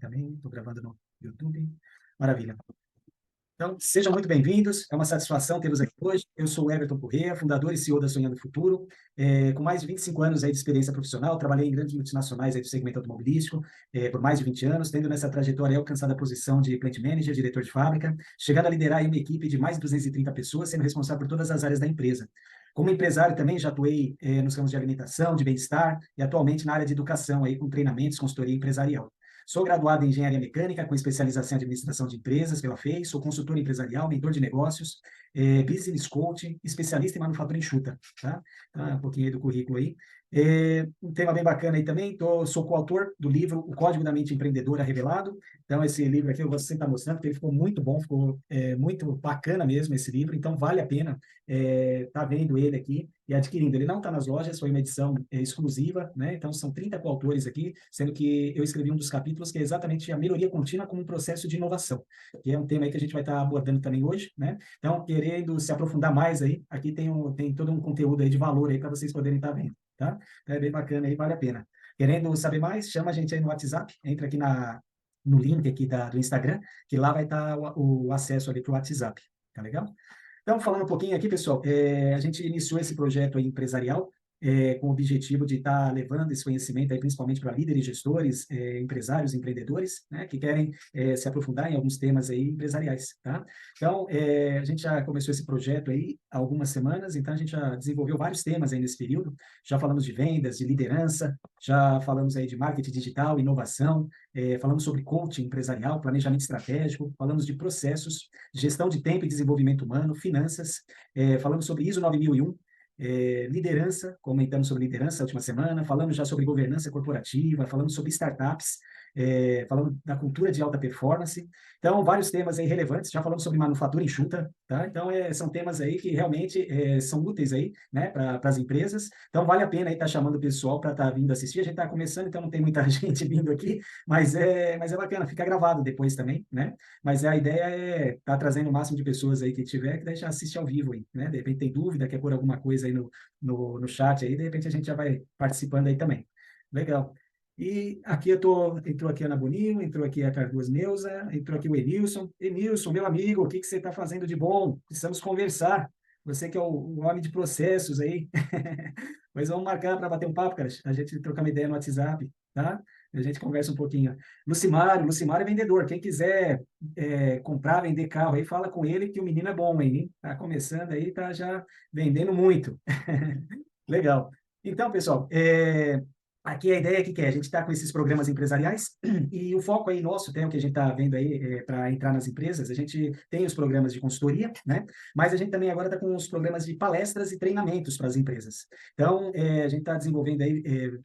também. Estou gravando no YouTube. Maravilha. Então, sejam muito bem-vindos. É uma satisfação tê-los aqui hoje. Eu sou o Everton Corrêa, fundador e CEO da Sonhando Futuro. Com mais de 25 anos aí de experiência profissional, trabalhei em grandes multinacionais aí do segmento automobilístico por mais de 20 anos, tendo nessa trajetória aí alcançado a posição de Plant Manager, diretor de fábrica, chegando a liderar aí uma equipe de mais de 230 pessoas, sendo responsável por todas as áreas da empresa. Como empresário também já atuei nos campos de alimentação, de bem-estar e atualmente na área de educação, aí, com treinamentos, consultoria empresarial. Sou graduado em Engenharia Mecânica, com especialização em Administração de Empresas pela FEI, sou consultor empresarial, mentor de negócios, business coach, especialista em manufatura enxuta, tá? Então, um pouquinho aí do currículo aí. Um tema bem bacana aí também, sou coautor do livro O Código da Mente Empreendedora Revelado. Então, esse livro aqui eu vou sempre estar mostrando, porque ele ficou muito bom, ficou muito bacana mesmo esse livro, então vale a pena estar vendo ele aqui e adquirindo. Ele não está nas lojas, foi uma edição exclusiva, né? Então, são 30 coautores aqui, sendo que eu escrevi um dos capítulos que é exatamente a melhoria contínua como um processo de inovação, que é um tema aí que a gente vai estar abordando também hoje, né? Então, querendo se aprofundar mais aí, aqui tem todo um conteúdo aí de valor aí para vocês poderem estar vendo, tá? É bem bacana aí, vale a pena. Querendo saber mais, chama a gente aí no WhatsApp, entra aqui no link aqui do Instagram, que lá vai estar o acesso ali para o WhatsApp, tá legal? Então, falando um pouquinho aqui, pessoal, a gente iniciou esse projeto aí empresarial com o objetivo de estar levando esse conhecimento aí, principalmente para líderes, gestores, empresários, empreendedores, né, que querem se aprofundar em alguns temas aí empresariais, tá? Então, a gente já começou esse projeto aí há algumas semanas, então a gente já desenvolveu vários temas aí nesse período, já falamos de vendas, de liderança, já falamos aí de marketing digital, inovação, falamos sobre coaching empresarial, planejamento estratégico, falamos de processos, gestão de tempo e desenvolvimento humano, finanças, falamos sobre ISO 9001, liderança, comentamos sobre liderança a última semana, falamos já sobre governança corporativa, falamos sobre startups, falamos da cultura de alta performance. Então, vários temas aí relevantes, já falamos sobre manufatura enxuta, tá? Então, são temas aí que realmente são úteis aí, né, para as empresas. Então, vale a pena aí estar chamando o pessoal para estar vindo assistir. A gente está começando, então não tem muita gente vindo aqui, mas é bacana, fica gravado depois também, né? Mas a ideia é estar trazendo o máximo de pessoas aí que tiver, que daí já assiste ao vivo aí, né? De repente tem dúvida, quer pôr alguma coisa aí no chat aí, de repente a gente já vai participando aí também. Legal. E aqui entrou aqui a Ana Boninho, entrou aqui a Cardoso Neuza, entrou aqui o Enilson. Enilson, meu amigo, o que você está fazendo de bom? Precisamos conversar. Você que é o homem de processos aí. Mas vamos marcar para bater um papo, cara. A gente trocar uma ideia no WhatsApp, tá? A gente conversa um pouquinho. Lucimário é vendedor. Quem quiser comprar, vender carro aí, fala com ele que o menino é bom, hein? Tá começando aí, tá já vendendo muito. Legal. Então, pessoal, aqui a ideia é que a gente está com esses programas empresariais e o foco aí nosso, tem o que a gente está vendo aí para entrar nas empresas, a gente tem os programas de consultoria, né? Mas a gente também agora está com os programas de palestras e treinamentos para as empresas. Então, a gente está desenvolvendo aí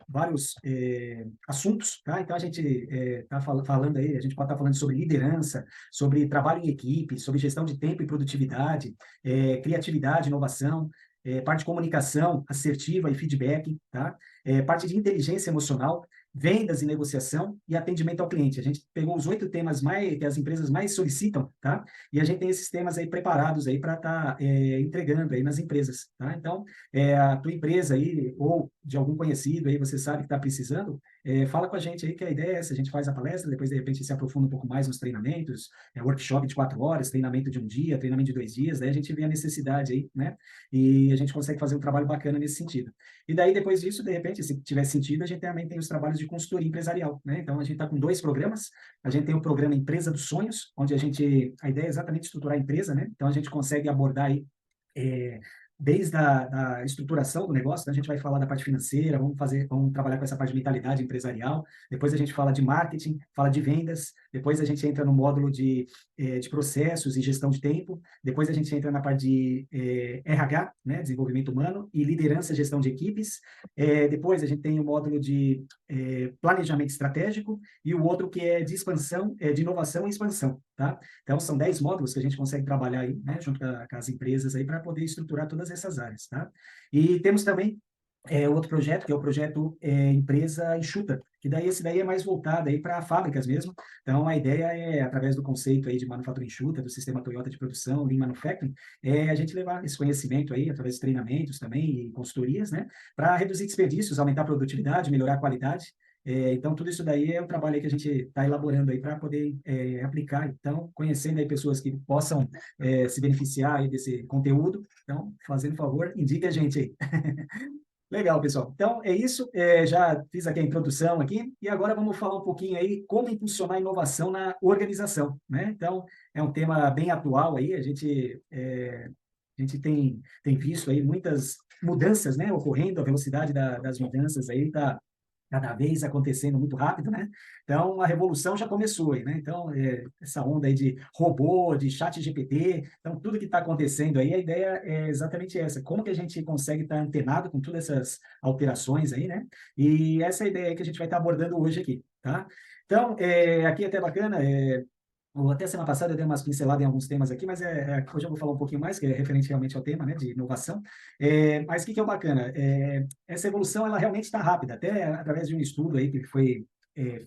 vários assuntos, tá? Então, a gente está falando aí, a gente pode estar falando sobre liderança, sobre trabalho em equipe, sobre gestão de tempo e produtividade, criatividade, inovação, parte de comunicação assertiva e feedback, tá? Parte de inteligência emocional, vendas e negociação e atendimento ao cliente. A gente pegou os 8 temas que as empresas mais solicitam, tá? E a gente tem esses temas aí preparados aí para estar entregando aí nas empresas, tá? Então, a tua empresa aí ou de algum conhecido aí, você sabe que está precisando, fala com a gente aí que a ideia é essa, a gente faz a palestra, depois de repente se aprofunda um pouco mais nos treinamentos, workshop de 4 horas, treinamento de um dia, treinamento de 2 dias, daí a gente vê a necessidade aí, né? E a gente consegue fazer um trabalho bacana nesse sentido. E daí, depois disso, de repente, se tiver sentido, a gente também tem os trabalhos de consultoria empresarial, né? Então, a gente está com 2 programas. A gente tem o programa Empresa dos Sonhos, onde a ideia é exatamente estruturar a empresa, né? Então, a gente consegue abordar aí é, desde a estruturação do negócio, né? A gente vai falar da parte financeira, vamos trabalhar com essa parte de mentalidade empresarial, depois a gente fala de marketing, fala de vendas, depois a gente entra no módulo de processos e gestão de tempo, depois a gente entra na parte de RH, né? Desenvolvimento humano, e liderança e gestão de equipes, depois a gente tem o módulo de planejamento estratégico, e o outro que é de expansão, de inovação e expansão, tá? Então, são 10 módulos que a gente consegue trabalhar aí, né, junto com as empresas aí, para poder estruturar todas essas áreas, tá? E temos também outro projeto, que é o projeto Empresa Enxuta, que daí esse daí é mais voltado aí para fábricas mesmo. Então, a ideia é, através do conceito aí de manufatura enxuta, do sistema Toyota de produção, Lean Manufacturing, a gente levar esse conhecimento aí, através de treinamentos também e consultorias, né, para reduzir desperdícios, aumentar a produtividade, melhorar a qualidade Então, tudo isso daí é o trabalho aí que a gente está elaborando aí para poder aplicar. Então, conhecendo aí pessoas que possam se beneficiar aí desse conteúdo. Então, fazendo favor, indique a gente aí. Legal, pessoal. Então, é isso. Já fiz aqui a introdução aqui e agora vamos falar um pouquinho aí como impulsionar a inovação na organização, né? Então, é um tema bem atual aí. A gente tem visto aí muitas mudanças, né, ocorrendo. A velocidade das mudanças aí está cada vez acontecendo muito rápido, né? Então, a revolução já começou aí, né? Então, essa onda aí de robô, de chat GPT, então, tudo que está acontecendo aí, a ideia é exatamente essa, como que a gente consegue estar antenado com todas essas alterações aí, né? E essa é a ideia aí que a gente vai estar abordando hoje aqui, tá? Então, aqui é até bacana, até semana passada eu dei umas pinceladas em alguns temas aqui, mas hoje eu vou falar um pouquinho mais, que é referente realmente ao tema, né, de inovação. Mas o que é o bacana? Essa evolução, ela realmente está rápida, até através de um estudo aí que foi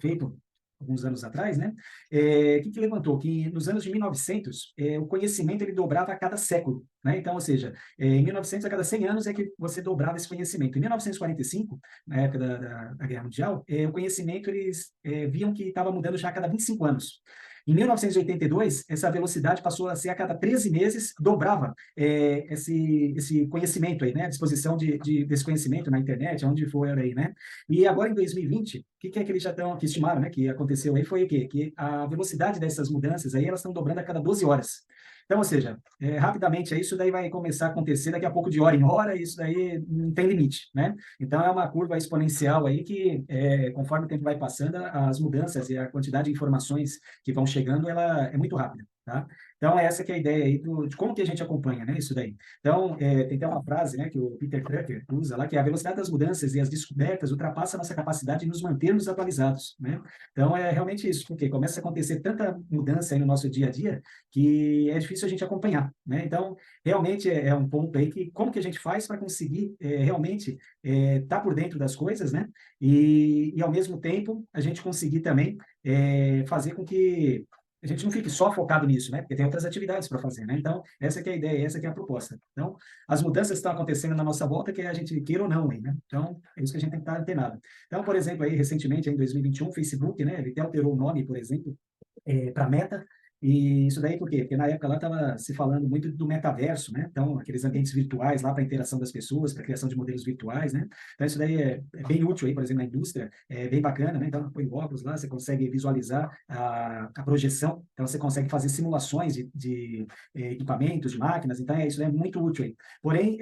feito alguns anos atrás, né? O que levantou? Que nos anos de 1900, o conhecimento ele dobrava a cada século, né? Então, ou seja, em 1900, a cada 100 anos é que você dobrava esse conhecimento. Em 1945, na época da Guerra Mundial, o conhecimento, eles viam que estava mudando já a cada 25 anos. Em 1982, essa velocidade passou a ser a cada 13 meses, dobrava esse conhecimento aí, né? A disposição desse conhecimento na internet, onde for aí, né? E agora, em 2020, o que é que eles já estão, que estimaram, né? Que aconteceu aí foi o quê? Que a velocidade dessas mudanças aí, elas estão dobrando a cada 12 horas. Então, ou seja, rapidamente, isso daí vai começar a acontecer daqui a pouco de hora em hora, e isso daí não tem limite, né? Então, é uma curva exponencial aí que, conforme o tempo vai passando, as mudanças e a quantidade de informações que vão chegando, ela é muito rápida, tá? Então, essa que é a ideia aí de como que a gente acompanha, né, isso daí. Então, tem até uma frase, né, que o Peter Drucker usa lá, que é a velocidade das mudanças e as descobertas ultrapassa a nossa capacidade de nos mantermos atualizados, né? Então, é realmente isso, porque começa a acontecer tanta mudança aí no nosso dia a dia que é difícil a gente acompanhar, né? Então, realmente é um ponto aí que como que a gente faz para conseguir realmente estar por dentro das coisas, né? E, ao mesmo tempo, a gente conseguir também fazer com que a gente não fique só focado nisso, né? Porque tem outras atividades para fazer, né? Então, essa que é a ideia, essa que é a proposta. Então, as mudanças estão acontecendo na nossa volta, que a gente queira ou não, aí, né? Então, é isso que a gente tem que estar antenado. Então, por exemplo, aí, recentemente, em 2021, o Facebook, né? Ele até alterou o nome, por exemplo, para Meta. E isso daí por quê? Porque na época lá estava se falando muito do metaverso, né? Então, aqueles ambientes virtuais lá para a interação das pessoas, para a criação de modelos virtuais, né? Então, isso daí é bem útil aí, por exemplo, na indústria, é bem bacana, né? Então, põe óculos lá, você consegue visualizar a projeção, então você consegue fazer simulações de equipamentos, de máquinas, então isso daí é muito útil aí. Porém,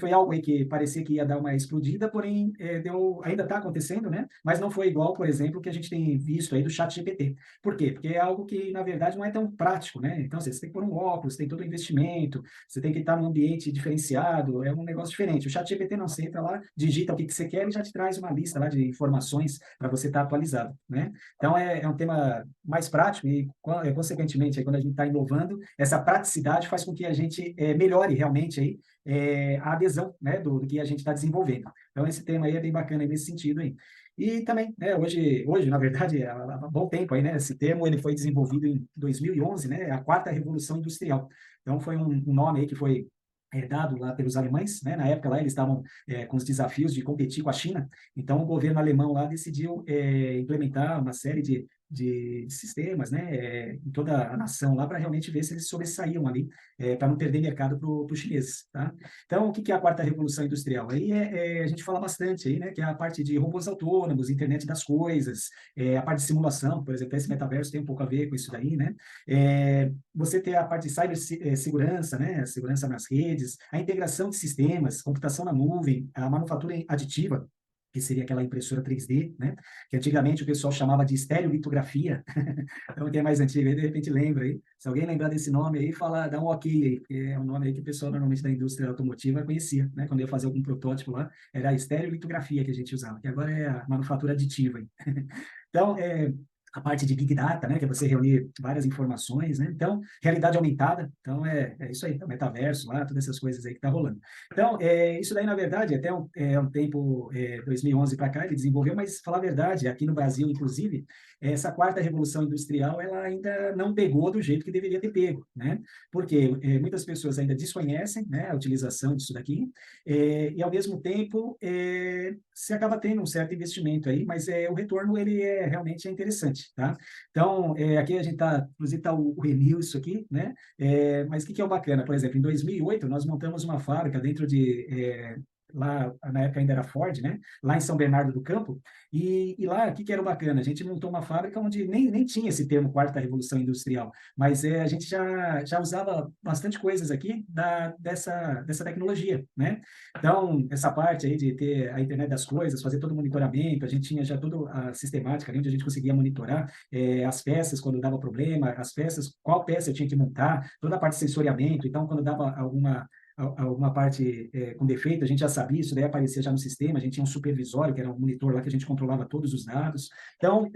foi algo aí que parecia que ia dar uma explodida, porém, ainda está acontecendo, né? Mas não foi igual, por exemplo, que a gente tem visto aí do chat GPT. Por quê? Porque é algo que, na verdade, não é tão prático, né? Então, você tem que pôr um óculos, tem todo o investimento, você tem que estar num ambiente diferenciado, é um negócio diferente. O chat GPT não, você entra lá, digita o que você quer e já te traz uma lista lá de informações para você estar atualizado, né? Então, é um tema mais prático e, consequentemente, aí, quando a gente está inovando, essa praticidade faz com que a gente melhore realmente aí, a adesão, né, do que a gente está desenvolvendo. Então, esse tema aí é bem bacana nesse sentido aí. E também, né, hoje, na verdade, há bom tempo aí, né, esse termo ele foi desenvolvido em 2011, né, a quarta revolução industrial. Então, foi um nome aí que foi dado lá pelos alemães, né? Na época lá eles estavam com os desafios de competir com a China, então o governo alemão lá decidiu implementar uma série de sistemas, né, em toda a nação lá para realmente ver se eles sobressaíam ali, para não perder mercado para os chineses, tá? Então, o que é a quarta revolução industrial? Aí a gente fala bastante aí, né, que é a parte de robôs autônomos, internet das coisas, a parte de simulação, por exemplo, esse metaverso tem um pouco a ver com isso daí, né? Você ter a parte de cibersegurança, né, a segurança nas redes, a integração de sistemas, computação na nuvem, a manufatura aditiva, que seria aquela impressora 3D, né? Que antigamente o pessoal chamava de estereolitografia. Então, quem é mais antigo aí, de repente lembra aí. Se alguém lembrar desse nome aí, fala, dá um ok aí, porque é um nome aí que o pessoal normalmente da indústria automotiva conhecia, né? Quando ia fazer algum protótipo lá, era a estereolitografia que a gente usava, que agora é a manufatura aditiva aí. Então, a parte de Big Data, né, que é você reunir várias informações, né? Então, realidade aumentada, então é isso aí, o metaverso lá, todas essas coisas aí que tá rolando. Então, isso daí, na verdade, até um tempo, 2011 para cá, ele desenvolveu, mas, falar a verdade, aqui no Brasil, inclusive, essa quarta revolução industrial, ela ainda não pegou do jeito que deveria ter pego, né? Porque muitas pessoas ainda desconhecem, né, a utilização disso daqui, e, ao mesmo tempo, se acaba tendo um certo investimento aí, mas o retorno, ele realmente interessante, tá? Então, aqui a gente está, inclusive está o Remilson aqui, né? Mas o que é o bacana? Por exemplo, em 2008, nós montamos uma fábrica dentro de... lá, na época ainda era Ford, né? Lá em São Bernardo do Campo, e lá, o que era o bacana? A gente montou uma fábrica onde nem tinha esse termo quarta revolução industrial, mas a gente já usava bastante coisas aqui dessa tecnologia, né? Então, essa parte aí de ter a internet das coisas, fazer todo o monitoramento, a gente tinha já toda a sistemática ali, onde a gente conseguia monitorar as peças quando dava problema, as peças, qual peça eu tinha que montar, toda a parte de sensoriamento. Então, quando dava alguma parte com defeito, a gente já sabia, isso daí aparecia já no sistema, a gente tinha um supervisório, que era um monitor lá que a gente controlava todos os dados. Então,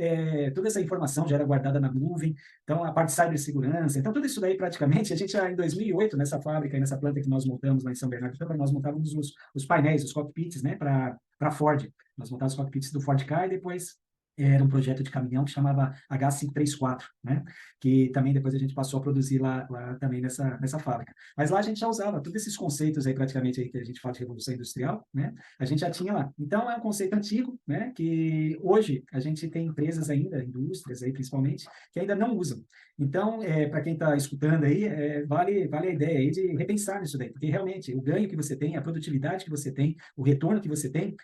toda essa informação já era guardada na nuvem, então a parte de cibersegurança, então tudo isso daí praticamente, a gente já em 2008, nessa fábrica, nessa planta que nós montamos lá em São Bernardo, nós montávamos os painéis, os cockpits, né, para Ford. Nós montávamos os cockpits do Ford Ka e depois era um projeto de caminhão que chamava H534, né? Que também depois a gente passou a produzir lá também nessa fábrica. Mas lá a gente já usava todos esses conceitos aí praticamente aí que a gente fala de revolução industrial, né? A gente já tinha lá. Então é um conceito antigo, né? Que hoje a gente tem empresas ainda, indústrias aí principalmente, que ainda não usam. Então, para quem está escutando aí, vale a ideia aí de repensar nisso daí, porque realmente o ganho que você tem, a produtividade que você tem, o retorno que você tem,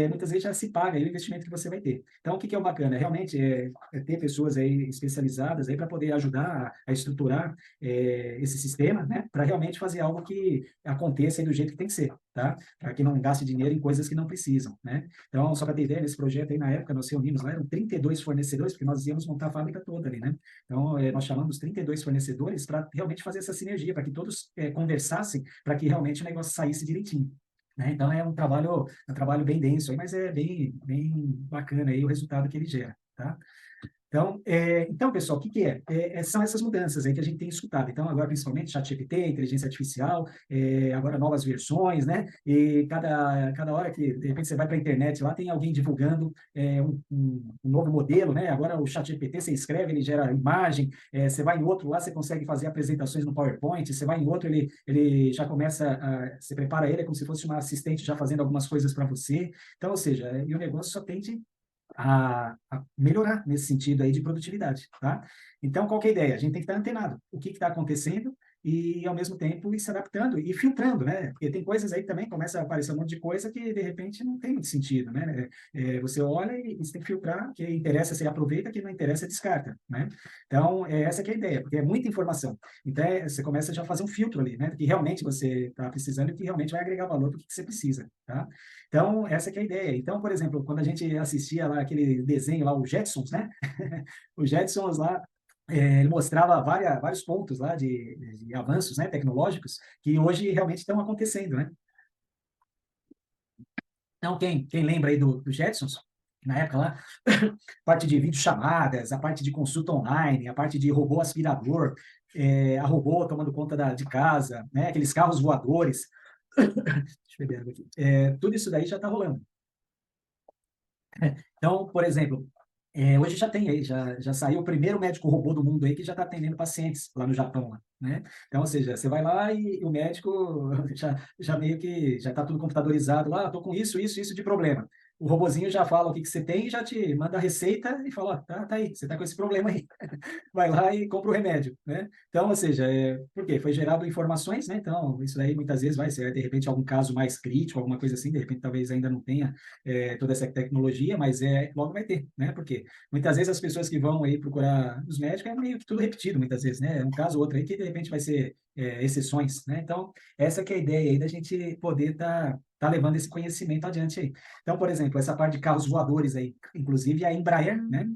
muitas vezes já se paga aí o investimento que você vai ter. Então, o que é o bacana? Realmente ter pessoas aí especializadas aí para poder ajudar a estruturar esse sistema, né? Para realmente fazer algo que aconteça aí do jeito que tem que ser, tá? Para que não gaste dinheiro em coisas que não precisam, né? Então, só para ter ideia, nesse projeto aí, na época, nós reunimos lá, eram 32 fornecedores, porque nós íamos montar a fábrica toda ali, né? Então, nós chamamos 32 fornecedores para realmente fazer essa sinergia, para que todos conversassem, para que realmente o negócio saísse direitinho. Né? Então, é um trabalho bem denso, aí, mas é bem bacana aí o resultado que ele gera. Tá? Então, pessoal, o que é? São essas mudanças aí que a gente tem escutado. Então, agora, principalmente, ChatGPT, inteligência artificial, agora novas versões, né? E cada hora que, de repente, você vai para a internet, lá tem alguém divulgando um novo modelo, né? Agora, o ChatGPT, você escreve, ele gera imagem, você vai em outro lá, você consegue fazer apresentações no PowerPoint, você vai em outro, ele já começa, você prepara ele, é como se fosse uma assistente já fazendo algumas coisas para você. Então, ou seja, e o negócio só tende a melhorar nesse sentido aí de produtividade, tá? Então, qual que é a ideia? A gente tem que estar antenado. O que está acontecendo e, ao mesmo tempo, ir se adaptando e filtrando, né? Porque tem coisas aí que também começa a aparecer um monte de coisa que, de repente, não tem muito sentido, né? Você olha e você tem que filtrar, que interessa, você aproveita, que não interessa, descarta, né? Então, essa que é a ideia, porque é muita informação. Então, você começa já a fazer um filtro ali, né? Do que realmente você está precisando e que realmente vai agregar valor para o que você precisa, tá? Então, essa que é a ideia. Então, por exemplo, quando a gente assistia lá aquele desenho lá, o Jetsons, né? O Jetsons lá, ele mostrava vários pontos lá de avanços, né, tecnológicos que hoje realmente estão acontecendo, né? Então, quem lembra aí do Jetsons, na época lá, parte de videochamadas, a parte de consulta online, a parte de robô aspirador, a robô tomando conta de casa, né, aqueles carros voadores. Deixa eu beber água aqui. Tudo isso daí já está rolando. Então, por exemplo, hoje já tem aí, já saiu o primeiro médico robô do mundo aí que já está atendendo pacientes lá no Japão, lá, né? Então, ou seja, você vai lá e o médico já meio que já está tudo computadorizado lá, estou com isso de problema. O robozinho já fala o que você tem e já te manda a receita e fala, ó, tá aí, você está com esse problema aí. Vai lá e compra o remédio, né? Então, ou seja, por quê? Foi gerado informações, né? Então, isso aí muitas vezes vai ser, de repente, algum caso mais crítico, alguma coisa assim, de repente, talvez ainda não tenha toda essa tecnologia, mas logo vai ter, né? Porque muitas vezes as pessoas que vão aí procurar os médicos é meio que tudo repetido, muitas vezes, né? Um caso ou outro aí que, de repente, vai ser exceções, né? Então, essa que é a ideia aí da gente poder tá levando esse conhecimento adiante aí. Então, por exemplo, essa parte de carros voadores aí, inclusive a Embraer, né?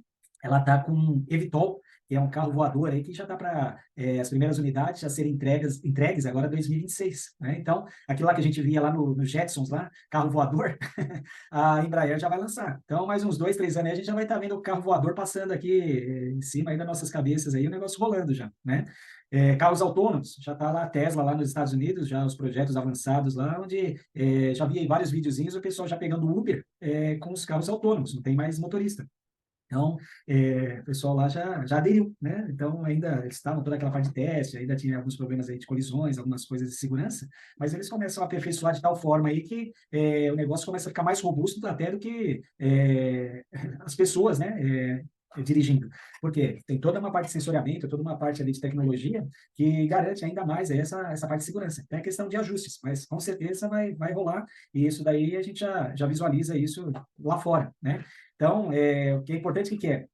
Ela está com eVTOL, que é um carro voador aí que já está para as primeiras unidades já serem entregues agora em 2026, né? Então, aquilo lá que a gente via lá no Jetsons, lá, carro voador, a Embraer já vai lançar. Então, mais uns 2, 3 anos aí, a gente já vai estar vendo o carro voador passando aqui em cima aí das nossas cabeças, aí, o negócio rolando já, né? Carros autônomos, já está lá a Tesla lá nos Estados Unidos, já os projetos avançados lá, onde já vi aí vários videozinhos, o pessoal já pegando Uber com os carros autônomos, não tem mais motorista. Então, o pessoal lá já aderiu, né? Então, ainda eles estavam toda aquela parte de teste, ainda tinha alguns problemas aí de colisões, algumas coisas de segurança, mas eles começam a aperfeiçoar de tal forma aí que o negócio começa a ficar mais robusto até do que as pessoas, né? Dirigindo. Porque tem toda uma parte de sensoriamento, toda uma parte ali de tecnologia que garante ainda mais essa parte de segurança. Tem a questão de ajustes, mas com certeza vai rolar, e isso daí a gente já visualiza isso lá fora, né? Então, o que é importante, o que é?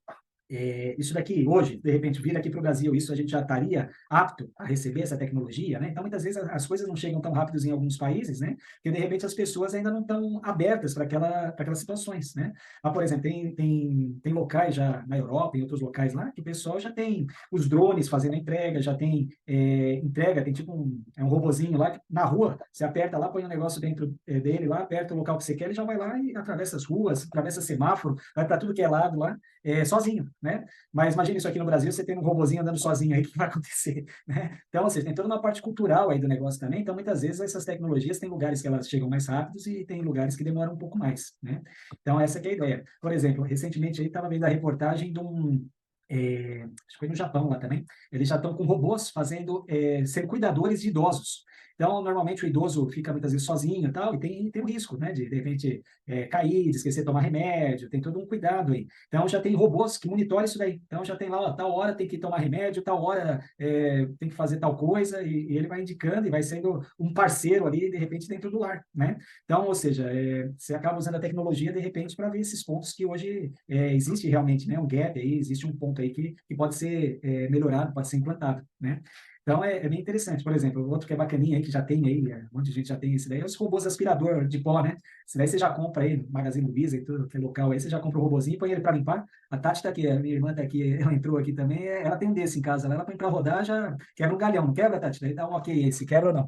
Isso daqui, hoje, de repente, vir aqui para o Brasil, isso a gente já estaria apto a receber essa tecnologia, né? Então, muitas vezes, as coisas não chegam tão rápidos em alguns países, né? Porque, de repente, as pessoas ainda não estão abertas para aquelas situações, né? Mas, por exemplo, tem locais já na Europa, em outros locais lá, que o pessoal já tem os drones fazendo a entrega, já tem entrega, tem tipo um robozinho lá, que, na rua, você aperta lá, põe um negócio dentro dele lá, aperta o local que você quer, ele já vai lá e atravessa as ruas, atravessa semáforo, vai para tudo que é lado lá, sozinho, né? Mas imagine isso aqui no Brasil, você tem um robozinho andando sozinho aí, o que vai acontecer, né? Então, ou seja, tem toda uma parte cultural aí do negócio também, então muitas vezes essas tecnologias tem lugares que elas chegam mais rápidos e tem lugares que demoram um pouco mais, né? Então, essa que é a ideia. Por exemplo, recentemente aí estava vendo a reportagem de acho que foi no Japão lá também, eles já estão com robôs fazendo, ser cuidadores de idosos. Então, normalmente o idoso fica muitas vezes sozinho e tal, e tem um risco, né, de repente, cair, de esquecer de tomar remédio, tem todo um cuidado aí. Então, já tem robôs que monitoram isso daí. Então, já tem lá, ó, tal hora tem que tomar remédio, tal hora tem que fazer tal coisa, e ele vai indicando e vai sendo um parceiro ali, de repente, dentro do lar, né? Então, ou seja, você acaba usando a tecnologia, de repente, para ver esses pontos que hoje existe realmente, né, um gap aí, existe um ponto aí que pode ser melhorado, pode ser implantado, né? Então, é bem interessante. Por exemplo, outro que é bacaninha aí, que já tem aí, um monte de gente já tem esse daí, é os robôs aspirador de pó, né? Esse daí você já compra aí no Magazine Luiza e tudo, que é local aí, você já compra o robôzinho e põe ele para limpar. A Tati tá aqui, a minha irmã tá aqui, ela entrou aqui também, ela tem um desse em casa, ela põe para rodar, já quebra um galhão, não quebra, Tati? Daí dá um ok aí, se quebra ou não.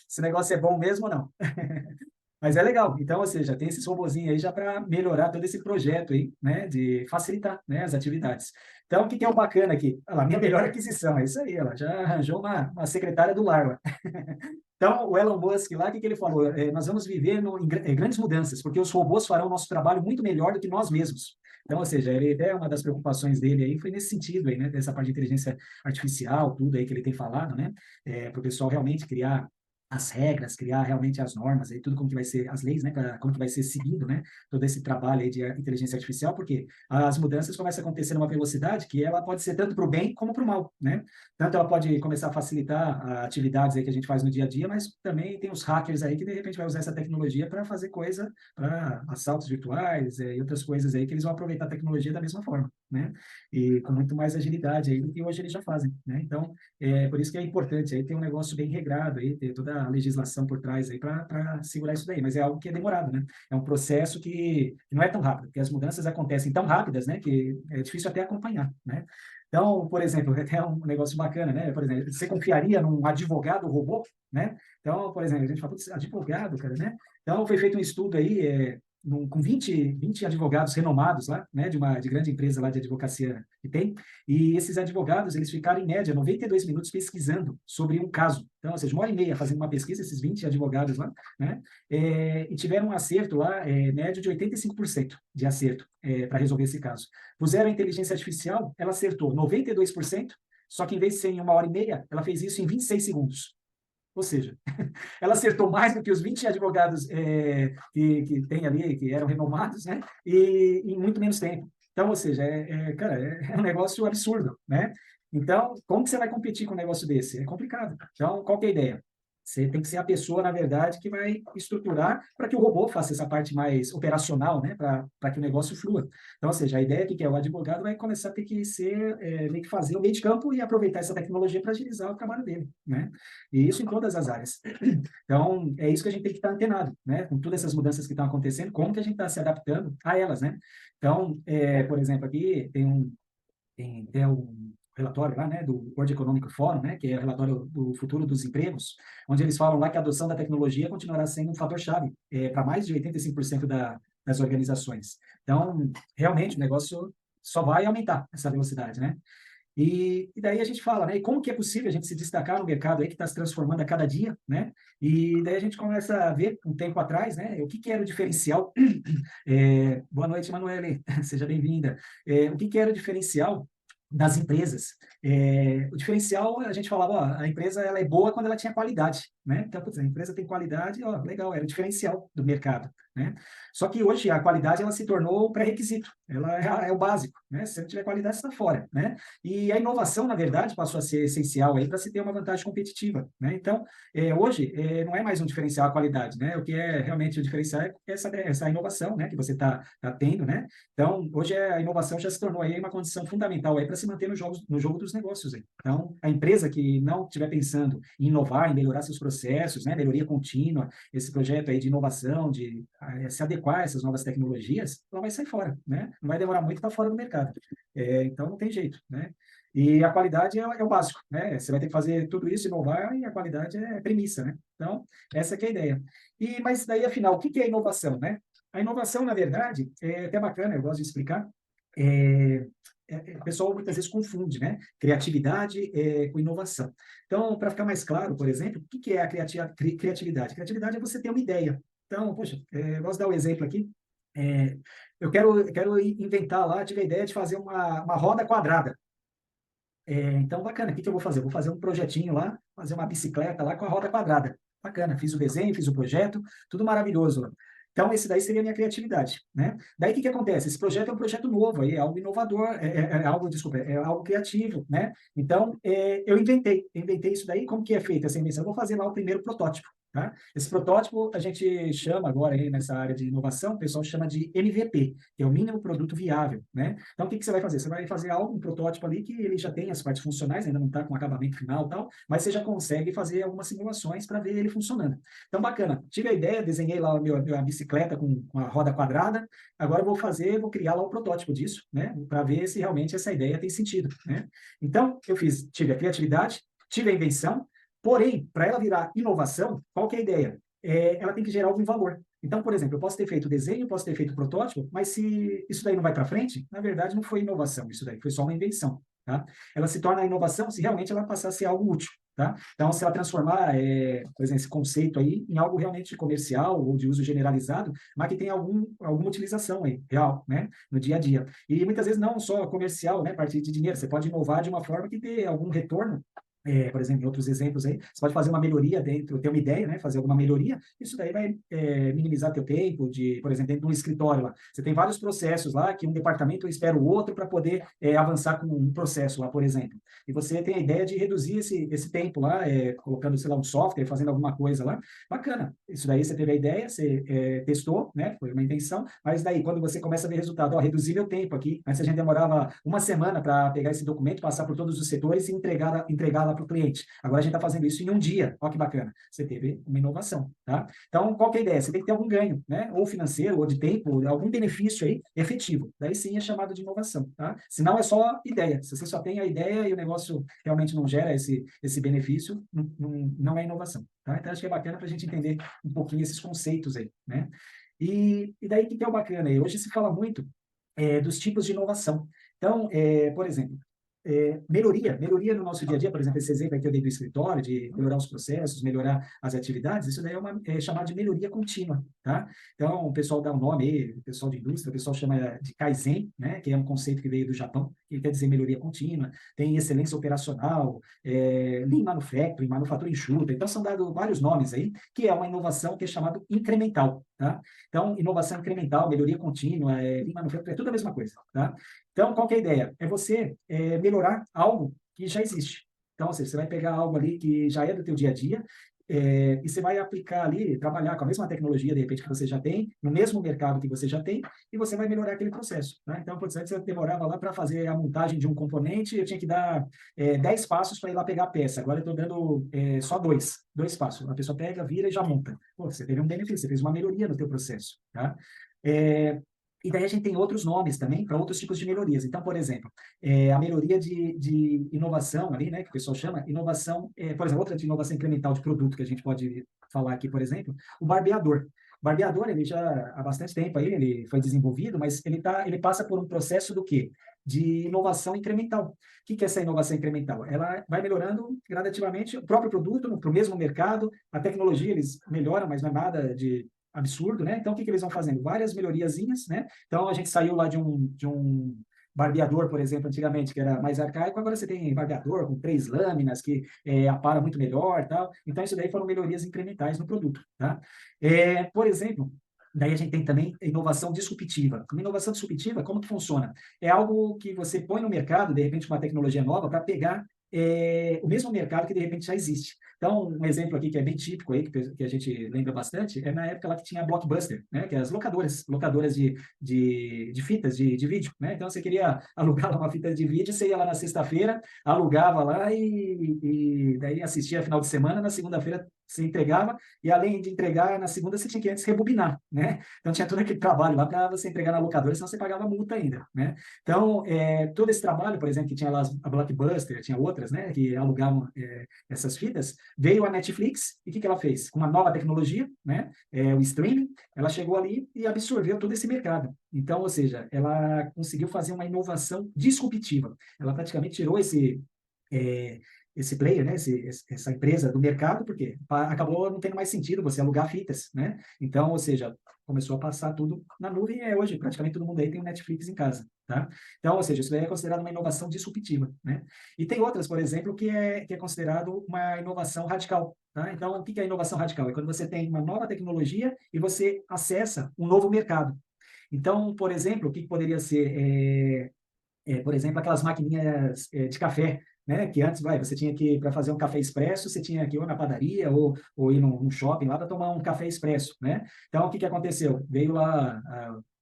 Esse negócio é bom mesmo ou não? Mas é legal. Então, ou seja, tem esses robozinhos aí já para melhorar todo esse projeto aí, né, de facilitar, né, as atividades. Então, o que é o bacana aqui? Olha lá, minha melhor aquisição, é isso aí, ela já arranjou uma secretária do lar lá. Então, o Elon Musk lá, o que ele falou? Nós vamos viver em grandes mudanças, porque os robôs farão o nosso trabalho muito melhor do que nós mesmos. Então, ou seja, ele até uma das preocupações dele aí foi nesse sentido aí, né, dessa parte de inteligência artificial, tudo aí que ele tem falado, né, para o pessoal realmente criar as regras, criar realmente as normas, aí tudo como que vai ser as leis, né, como que vai ser seguido, né, todo esse trabalho aí de inteligência artificial, porque as mudanças começam a acontecer numa velocidade que ela pode ser tanto para o bem como para o mal, né? Tanto ela pode começar a facilitar atividades aí que a gente faz no dia a dia, mas também tem os hackers aí que de repente vai usar essa tecnologia para fazer coisa, para assaltos virtuais e outras coisas aí que eles vão aproveitar a tecnologia da mesma forma, né? E com muito mais agilidade aí do que hoje eles já fazem, né? Então, por isso que é importante aí ter um negócio bem regrado aí, ter toda a legislação por trás aí para segurar isso daí, mas é algo que é demorado, né? É um processo que não é tão rápido, porque as mudanças acontecem tão rápidas, né, que é difícil até acompanhar, né? Então, por exemplo, é um negócio bacana, né? Por exemplo, você confiaria num advogado robô, né? Então, por exemplo, a gente fala, putz, advogado, cara, né? Então, foi feito um estudo aí, com 20 advogados renomados lá, né, de grande empresa lá de advocacia que tem, e esses advogados, eles ficaram em média 92 minutos pesquisando sobre um caso. Então, ou seja, 1 hora e meia fazendo uma pesquisa, esses 20 advogados lá, né, e tiveram um acerto lá, médio de 85% de acerto para resolver esse caso. Puseram a inteligência artificial, ela acertou 92%, só que em vez de ser em 1 hora e meia, ela fez isso em 26 segundos. Ou seja, ela acertou mais do que os 20 advogados que tem ali, que eram renomados, né? E em muito menos tempo. Então, ou seja, cara, é um negócio absurdo, né? Então, como que você vai competir com um negócio desse? É complicado. Então, qual que é a ideia? Você tem que ser a pessoa, na verdade, que vai estruturar para que o robô faça essa parte mais operacional, né? Para que o negócio flua. Então, ou seja, a ideia é que o advogado vai começar a ter que ser, meio que fazer o meio de campo e aproveitar essa tecnologia para agilizar o trabalho dele, né? E isso em todas as áreas. Então, é isso que a gente tem que estar antenado, né? Com todas essas mudanças que estão acontecendo, como que a gente está se adaptando a elas, né? Então, por exemplo, aqui tem tem até um relatório lá, né, do World Economic Forum, né, que é o relatório do futuro dos empregos, onde eles falam lá que a adoção da tecnologia continuará sendo um fator-chave para mais de 85% das organizações. Então, realmente, o negócio só vai aumentar essa velocidade, né? E daí a gente fala, né? E como que é possível a gente se destacar no mercado aí que está se transformando a cada dia, né? E daí a gente começa a ver, um tempo atrás, né? O que que era o diferencial. Boa noite, Manuele, seja bem-vinda. O que que era o diferencial das empresas? O diferencial, a gente falava, ó, a empresa ela é boa quando ela tinha qualidade, né? Então, putz, a empresa tem qualidade, ó, legal, era o diferencial do mercado, né? Só que hoje a qualidade ela se tornou o pré-requisito, ela é o básico, né? Se você não tiver qualidade, você está fora, né? E a inovação, na verdade, passou a ser essencial aí para se ter uma vantagem competitiva, né? Então, hoje, não é mais um diferencial a qualidade, né? O que é realmente o diferencial é essa inovação, né? Que você tá tendo, né? Então, hoje a inovação já se tornou aí uma condição fundamental aí para se manter no jogo dos negócios aí. Então, a empresa que não estiver pensando em inovar, em melhorar seus processos, né? Melhoria contínua, esse projeto aí de inovação, de se adequar a essas novas tecnologias, ela vai sair fora, né? Não vai demorar muito para fora do mercado. Então, não tem jeito, né? E a qualidade é o básico, né? Você vai ter que fazer tudo isso, inovar, e a qualidade é premissa, né? Então, essa que é a ideia. Mas daí, afinal, o que é inovação, né? A inovação, na verdade, é até bacana, eu gosto de explicar. É, o pessoal muitas vezes confunde, né? Criatividade com inovação. Então, para ficar mais claro, por exemplo, o que é a criatividade? Criatividade é você ter uma ideia. Então, poxa, eu gosto de dar um exemplo aqui. É, eu quero inventar lá, tive a ideia de fazer uma roda quadrada. Então, bacana, o que que eu vou fazer? Eu vou fazer um projetinho lá, fazer uma bicicleta lá com a roda quadrada. Bacana, fiz o desenho, fiz o projeto, tudo maravilhoso lá. Então, esse daí seria a minha criatividade, né? Daí, o que que acontece? Esse projeto é um projeto novo, aí, é algo inovador, é algo, desculpa, é algo criativo, né? Então, eu inventei isso daí. Como que é feita essa invenção? Eu vou fazer lá o primeiro protótipo, tá? Esse protótipo a gente chama agora aí nessa área de inovação, o pessoal chama de MVP, que é o mínimo produto viável, né? Então, o que que você vai fazer? Você vai fazer algo, um protótipo ali que ele já tem as partes funcionais, ainda não está com acabamento final e tal, mas você já consegue fazer algumas simulações para ver ele funcionando. Então, bacana. Tive a ideia, desenhei lá a bicicleta com a roda quadrada, agora eu vou criar lá o protótipo disso, né? Para ver se realmente essa ideia tem sentido, né? Então, tive a criatividade, tive a invenção, porém, para ela virar inovação, qual que é a ideia? Ela tem que gerar algum valor. Então, por exemplo, eu posso ter feito o desenho, posso ter feito o protótipo, mas se isso daí não vai para frente, na verdade não foi inovação, isso daí foi só uma invenção, tá? Ela se torna inovação se realmente ela passar a ser algo útil, tá? Então, se ela transformar, por exemplo, esse conceito aí em algo realmente comercial ou de uso generalizado, mas que tem alguma utilização aí, real, né? No dia a dia. E muitas vezes não só comercial, né? A partir de dinheiro, você pode inovar de uma forma que dê algum retorno. Por exemplo, em outros exemplos aí, você pode fazer uma melhoria dentro, ter uma ideia, né, fazer alguma melhoria, isso daí vai minimizar teu tempo por exemplo, dentro de um escritório lá, você tem vários processos lá, que um departamento espera o outro para poder avançar com um processo lá, por exemplo, e você tem a ideia de reduzir esse tempo lá, colocando, sei lá, um software, fazendo alguma coisa lá, bacana, isso daí você teve a ideia, você testou, né, foi uma intenção, mas daí, quando você começa a ver resultado, ó, reduzir meu tempo aqui, antes a gente demorava uma semana para pegar esse documento, passar por todos os setores e entregar lá para o cliente. Agora a gente está fazendo isso em um dia. Olha que bacana. Você teve uma inovação, tá? Então, qual que é a ideia? Você tem que ter algum ganho, né? Ou financeiro, ou de tempo, algum benefício aí efetivo. Daí sim é chamado de inovação, tá? Senão é só ideia. Se você só tem a ideia e o negócio realmente não gera esse benefício, não é inovação, tá? Então, acho que é bacana para a gente entender um pouquinho esses conceitos aí, né? E daí, o que é o bacana aí? Hoje se fala muito dos tipos de inovação. Então, por exemplo, melhoria no nosso dia a dia, por exemplo, esse exemplo que eu dei do escritório, de melhorar os processos, melhorar as atividades, isso daí é chamado de melhoria contínua, tá? Então, o pessoal dá um nome aí, o pessoal de indústria, o pessoal chama de Kaizen, né? Que é um conceito que veio do Japão, que quer dizer melhoria contínua, tem excelência operacional, Lean Manufacturing, manufatura enxuta, então são dados vários nomes aí, que é uma inovação que é chamado incremental, tá? Então, inovação incremental, melhoria contínua, Lean Manufacturing, é tudo a mesma coisa, tá? Então, qual que é a ideia? É você melhorar algo que já existe. Então, ou seja, você vai pegar algo ali que já é do teu dia a dia, e você vai aplicar ali, trabalhar com a mesma tecnologia, de repente, que você já tem, no mesmo mercado que você já tem, e você vai melhorar aquele processo. Tá? Então, por exemplo, você demorava lá para fazer a montagem de um componente, eu tinha que dar 10 passos para ir lá pegar a peça. Agora eu estou dando só dois passos. A pessoa pega, vira e já monta. Pô, você teve um benefício, você fez uma melhoria no teu processo. Tá? É, E daí a gente tem outros nomes também para outros tipos de melhorias. Então, por exemplo, a melhoria de inovação ali, né, que o pessoal chama inovação, por exemplo, outra de inovação incremental de produto que a gente pode falar aqui, por exemplo, o barbeador. O barbeador, ele já há bastante tempo aí, ele foi desenvolvido, mas ele passa por um processo do quê? De inovação incremental. O que é essa inovação incremental? Ela vai melhorando gradativamente o próprio produto para o mesmo mercado, a tecnologia eles melhoram, mas não é nada de absurdo, né? Então, o que eles vão fazendo? Várias melhoriazinhas, né? Então, a gente saiu lá de um barbeador, por exemplo, antigamente, que era mais arcaico, agora você tem barbeador com 3 lâminas, que apara muito melhor, tal. Então, isso daí foram melhorias incrementais no produto, tá? Por exemplo, daí a gente tem também inovação disruptiva. Uma inovação disruptiva, como que funciona? É algo que você põe no mercado, de repente, uma tecnologia nova, para pegar o mesmo mercado que, de repente, já existe. Então, um exemplo aqui que é bem típico aí, que a gente lembra bastante, é na época lá que tinha a Blockbuster, né? Que é as locadoras de fitas de vídeo, né? Então, você queria alugar lá uma fita de vídeo, você ia lá na sexta-feira, alugava lá e daí assistia final de semana, na segunda-feira você entregava, e além de entregar, na segunda você tinha que antes rebobinar, né? Então, tinha todo aquele trabalho lá para você entregar na locadora, senão você pagava multa ainda, né? Então, todo esse trabalho, por exemplo, que tinha lá a Blockbuster, tinha outras, né? Que alugavam essas fitas, veio a Netflix e o que ela fez? Com uma nova tecnologia, né? O streaming, ela chegou ali e absorveu todo esse mercado. Então, ou seja, ela conseguiu fazer uma inovação disruptiva. Ela praticamente tirou é, esse player, né, essa empresa do mercado, porque acabou não tendo mais sentido você alugar fitas, né? Então, ou seja, começou a passar tudo na nuvem e hoje praticamente todo mundo aí tem um Netflix em casa, tá? Então, ou seja, isso daí é considerado uma inovação disruptiva, né? E tem outras, por exemplo, que é considerado uma inovação radical, tá? Então, o que é inovação radical? É quando você tem uma nova tecnologia e você acessa um novo mercado. Então, por exemplo, o que poderia ser? Por exemplo, aquelas maquininhas de café, né? Que antes, você tinha que, para fazer um café expresso, você tinha que ir ou na padaria ou ir num shopping lá para tomar um café expresso, né? Então, o que aconteceu? Veio lá,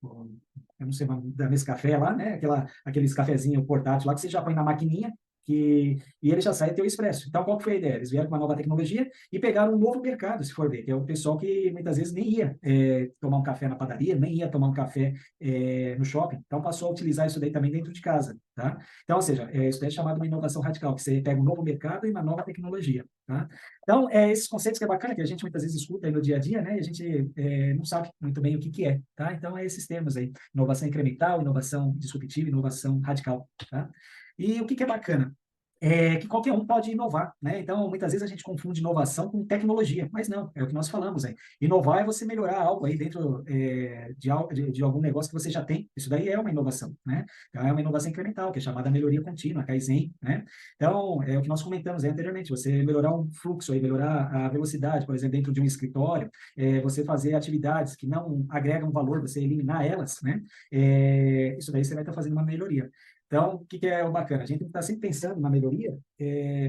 eu não sei, da Nescafé lá, né? Aqueles cafezinhos portátil lá que você já põe na maquininha, e ele já sai teu expresso. Então, qual que foi a ideia? Eles vieram com uma nova tecnologia e pegaram um novo mercado, se for ver, que é o pessoal que muitas vezes nem ia tomar um café na padaria, nem ia tomar um café no shopping. Então, passou a utilizar isso daí também dentro de casa, tá? Então, ou seja, isso daí é chamado uma inovação radical, que você pega um novo mercado e uma nova tecnologia, tá? Então, esses conceitos que é bacana, que a gente muitas vezes escuta aí no dia a dia, né? E a gente não sabe muito bem o que é, tá? Então, é esses termos aí, inovação incremental, inovação disruptiva, inovação radical, tá? E o que é bacana? Que qualquer um pode inovar, né? Então, muitas vezes a gente confunde inovação com tecnologia, mas não, é o que nós falamos aí. Inovar é você melhorar algo aí dentro de algum negócio que você já tem. Isso daí é uma inovação, né? Então, é uma inovação incremental, que é chamada melhoria contínua, Kaizen, né? Então, é o que nós comentamos aí anteriormente, você melhorar um fluxo aí, melhorar a velocidade, por exemplo, dentro de um escritório, você fazer atividades que não agregam valor, você eliminar elas, né? Isso daí você vai estar fazendo uma melhoria. Então, o que é o bacana? A gente está sempre pensando na melhoria,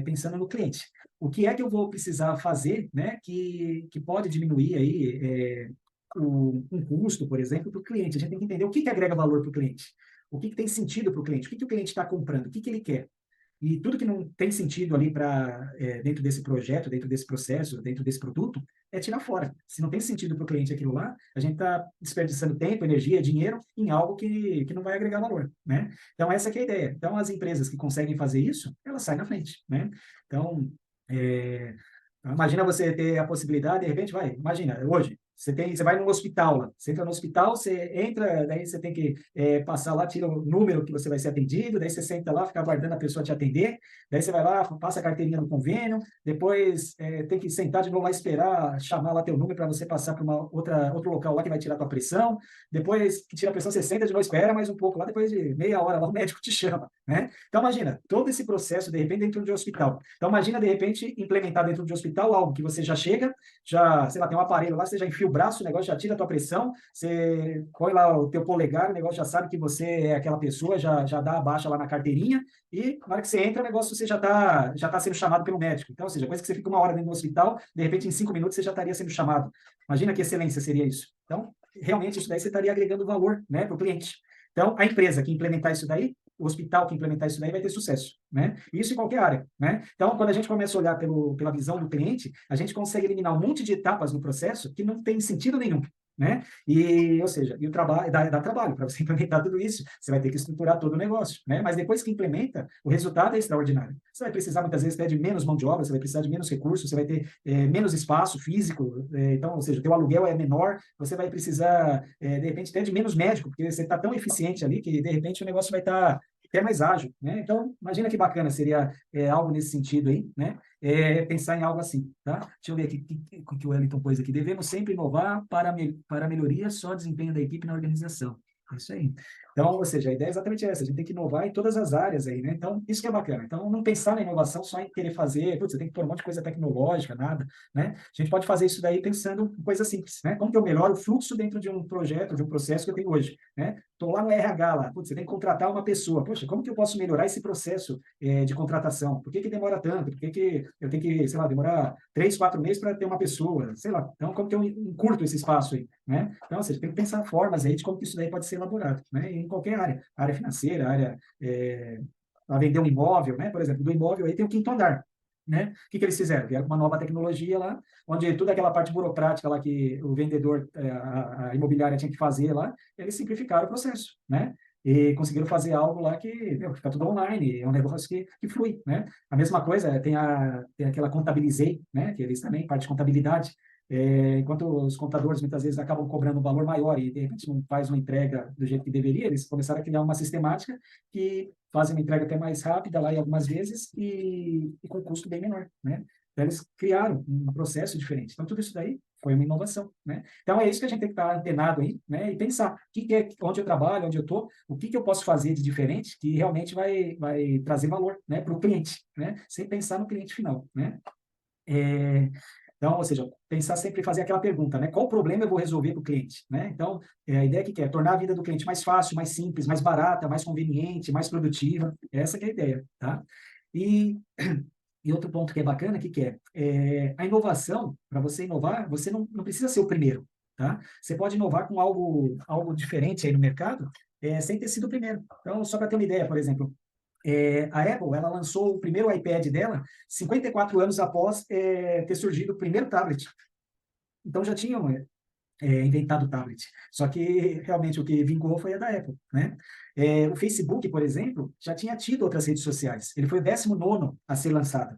pensando no cliente. O que é que eu vou precisar fazer, né, que pode diminuir aí um custo, por exemplo, para o cliente? A gente tem que entender o que agrega valor para o cliente. O que tem sentido para o cliente? O que o cliente está comprando? O que ele quer? E tudo que não tem sentido ali dentro desse projeto, dentro desse processo, dentro desse produto, é tirar fora. Se não tem sentido para o cliente aquilo lá, a gente está desperdiçando tempo, energia, dinheiro em algo que não vai agregar valor, né? Então, essa que é a ideia. Então, as empresas que conseguem fazer isso, elas saem na frente, né? Então, é, imagina você ter a possibilidade, de repente, imagina, hoje, você vai num hospital lá, você entra no hospital, você entra, daí você tem que passar lá, tira o número que você vai ser atendido, daí você senta lá, fica aguardando a pessoa te atender, daí você vai lá, passa a carteirinha no convênio, depois tem que sentar de novo lá, esperar, chamar lá teu número para você passar para outro local lá que vai tirar tua pressão, depois que tira a pressão, você senta de novo, espera mais um pouco lá, depois de meia hora lá o médico te chama, né? Então imagina, todo esse processo, de repente, dentro de um hospital. Então imagina, de repente, implementar dentro de um hospital algo que você já chega, sei lá, tem um aparelho lá, você já enfia o braço, o negócio já tira a tua pressão, você põe lá o teu polegar, o negócio já sabe que você é aquela pessoa, já dá a baixa lá na carteirinha, e na hora que você entra, o negócio você já tá sendo chamado pelo médico. Então, ou seja, coisa que você fica uma hora dentro do hospital, de repente, em 5 minutos, você já estaria sendo chamado. Imagina que excelência seria isso. Então, realmente, isso daí você estaria agregando valor, né, para o cliente. Então, a empresa que implementar isso daí, o hospital que implementar isso daí vai ter sucesso, né? Isso em qualquer área, né? Então, quando a gente começa a olhar pela visão do cliente, a gente consegue eliminar um monte de etapas no processo que não tem sentido nenhum, né? Ou seja, e o trabalho dá trabalho para você implementar tudo isso. Você vai ter que estruturar todo o negócio, né? Mas depois que implementa, o resultado é extraordinário. Você vai precisar muitas vezes até de menos mão de obra, você vai precisar de menos recursos, você vai ter menos espaço físico, então, ou seja, teu aluguel é menor, você vai precisar de repente até de menos médico, porque você está tão eficiente ali que de repente o negócio vai estar até mais ágil, né? Então, imagina que bacana seria algo nesse sentido aí, né? Pensar em algo assim, tá? Deixa eu ver aqui o que o Wellington pôs aqui. Devemos sempre inovar para a melhoria só desempenho da equipe na organização. É isso aí. Então, ou seja, a ideia é exatamente essa, a gente tem que inovar em todas as áreas aí, né? Então, isso que é bacana. Então, não pensar na inovação só em querer fazer, putz, você tem que pôr um monte de coisa tecnológica, nada, né? A gente pode fazer isso daí pensando em coisas simples, né? Como que eu melhoro o fluxo dentro de um projeto, de um processo que eu tenho hoje, né? Estou lá no RH lá, putz, você tem que contratar uma pessoa. Poxa, como que eu posso melhorar esse processo de contratação? Por que demora tanto? Por que eu tenho que, sei lá, demorar 3, 4 meses para ter uma pessoa? Sei lá. Então, como que eu encurto esse espaço aí, né? Então, ou seja, tem que pensar formas aí de como que isso daí pode ser elaborado, né? Em qualquer área financeira, para vender um imóvel, né? Por exemplo, do imóvel aí tem o quinto andar, né? O que eles fizeram? Vieram com uma nova tecnologia lá, onde toda aquela parte burocrática lá que o vendedor, a imobiliária tinha que fazer lá, eles simplificaram o processo, né? E conseguiram fazer algo lá que, meu, fica tudo online, é um negócio que flui, né? A mesma coisa, tem aquela Contabilizei, né? Que eles também, parte de contabilidade, enquanto os contadores muitas vezes acabam cobrando um valor maior e de repente não faz uma entrega do jeito que deveria, eles começaram a criar uma sistemática que faz uma entrega até mais rápida lá em algumas vezes e com custo bem menor, né? Então, eles criaram um processo diferente. Então, tudo isso daí foi uma inovação, né? Então, é isso que a gente tem que estar antenado aí, né? E pensar, onde eu trabalho, onde eu estou, o que eu posso fazer de diferente que realmente vai trazer valor, né, para o cliente, né? Sem pensar no cliente final, né? É, então, ou seja, pensar sempre em fazer aquela pergunta, né? Qual problema eu vou resolver para o cliente, né? Então, a ideia que é tornar a vida do cliente mais fácil, mais simples, mais barata, mais conveniente, mais produtiva. Essa que é a ideia, tá? E, e outro ponto que é bacana, a inovação, para você inovar, você não precisa ser o primeiro, tá? Você pode inovar com algo diferente aí no mercado, sem ter sido o primeiro. Então, só para ter uma ideia, por exemplo, a Apple, ela lançou o primeiro iPad dela 54 anos após ter surgido o primeiro tablet. Então já tinham inventado o tablet. Só que realmente o que vingou foi a da Apple, né? O Facebook, por exemplo, já tinha tido outras redes sociais. Ele foi o 19º a ser lançado.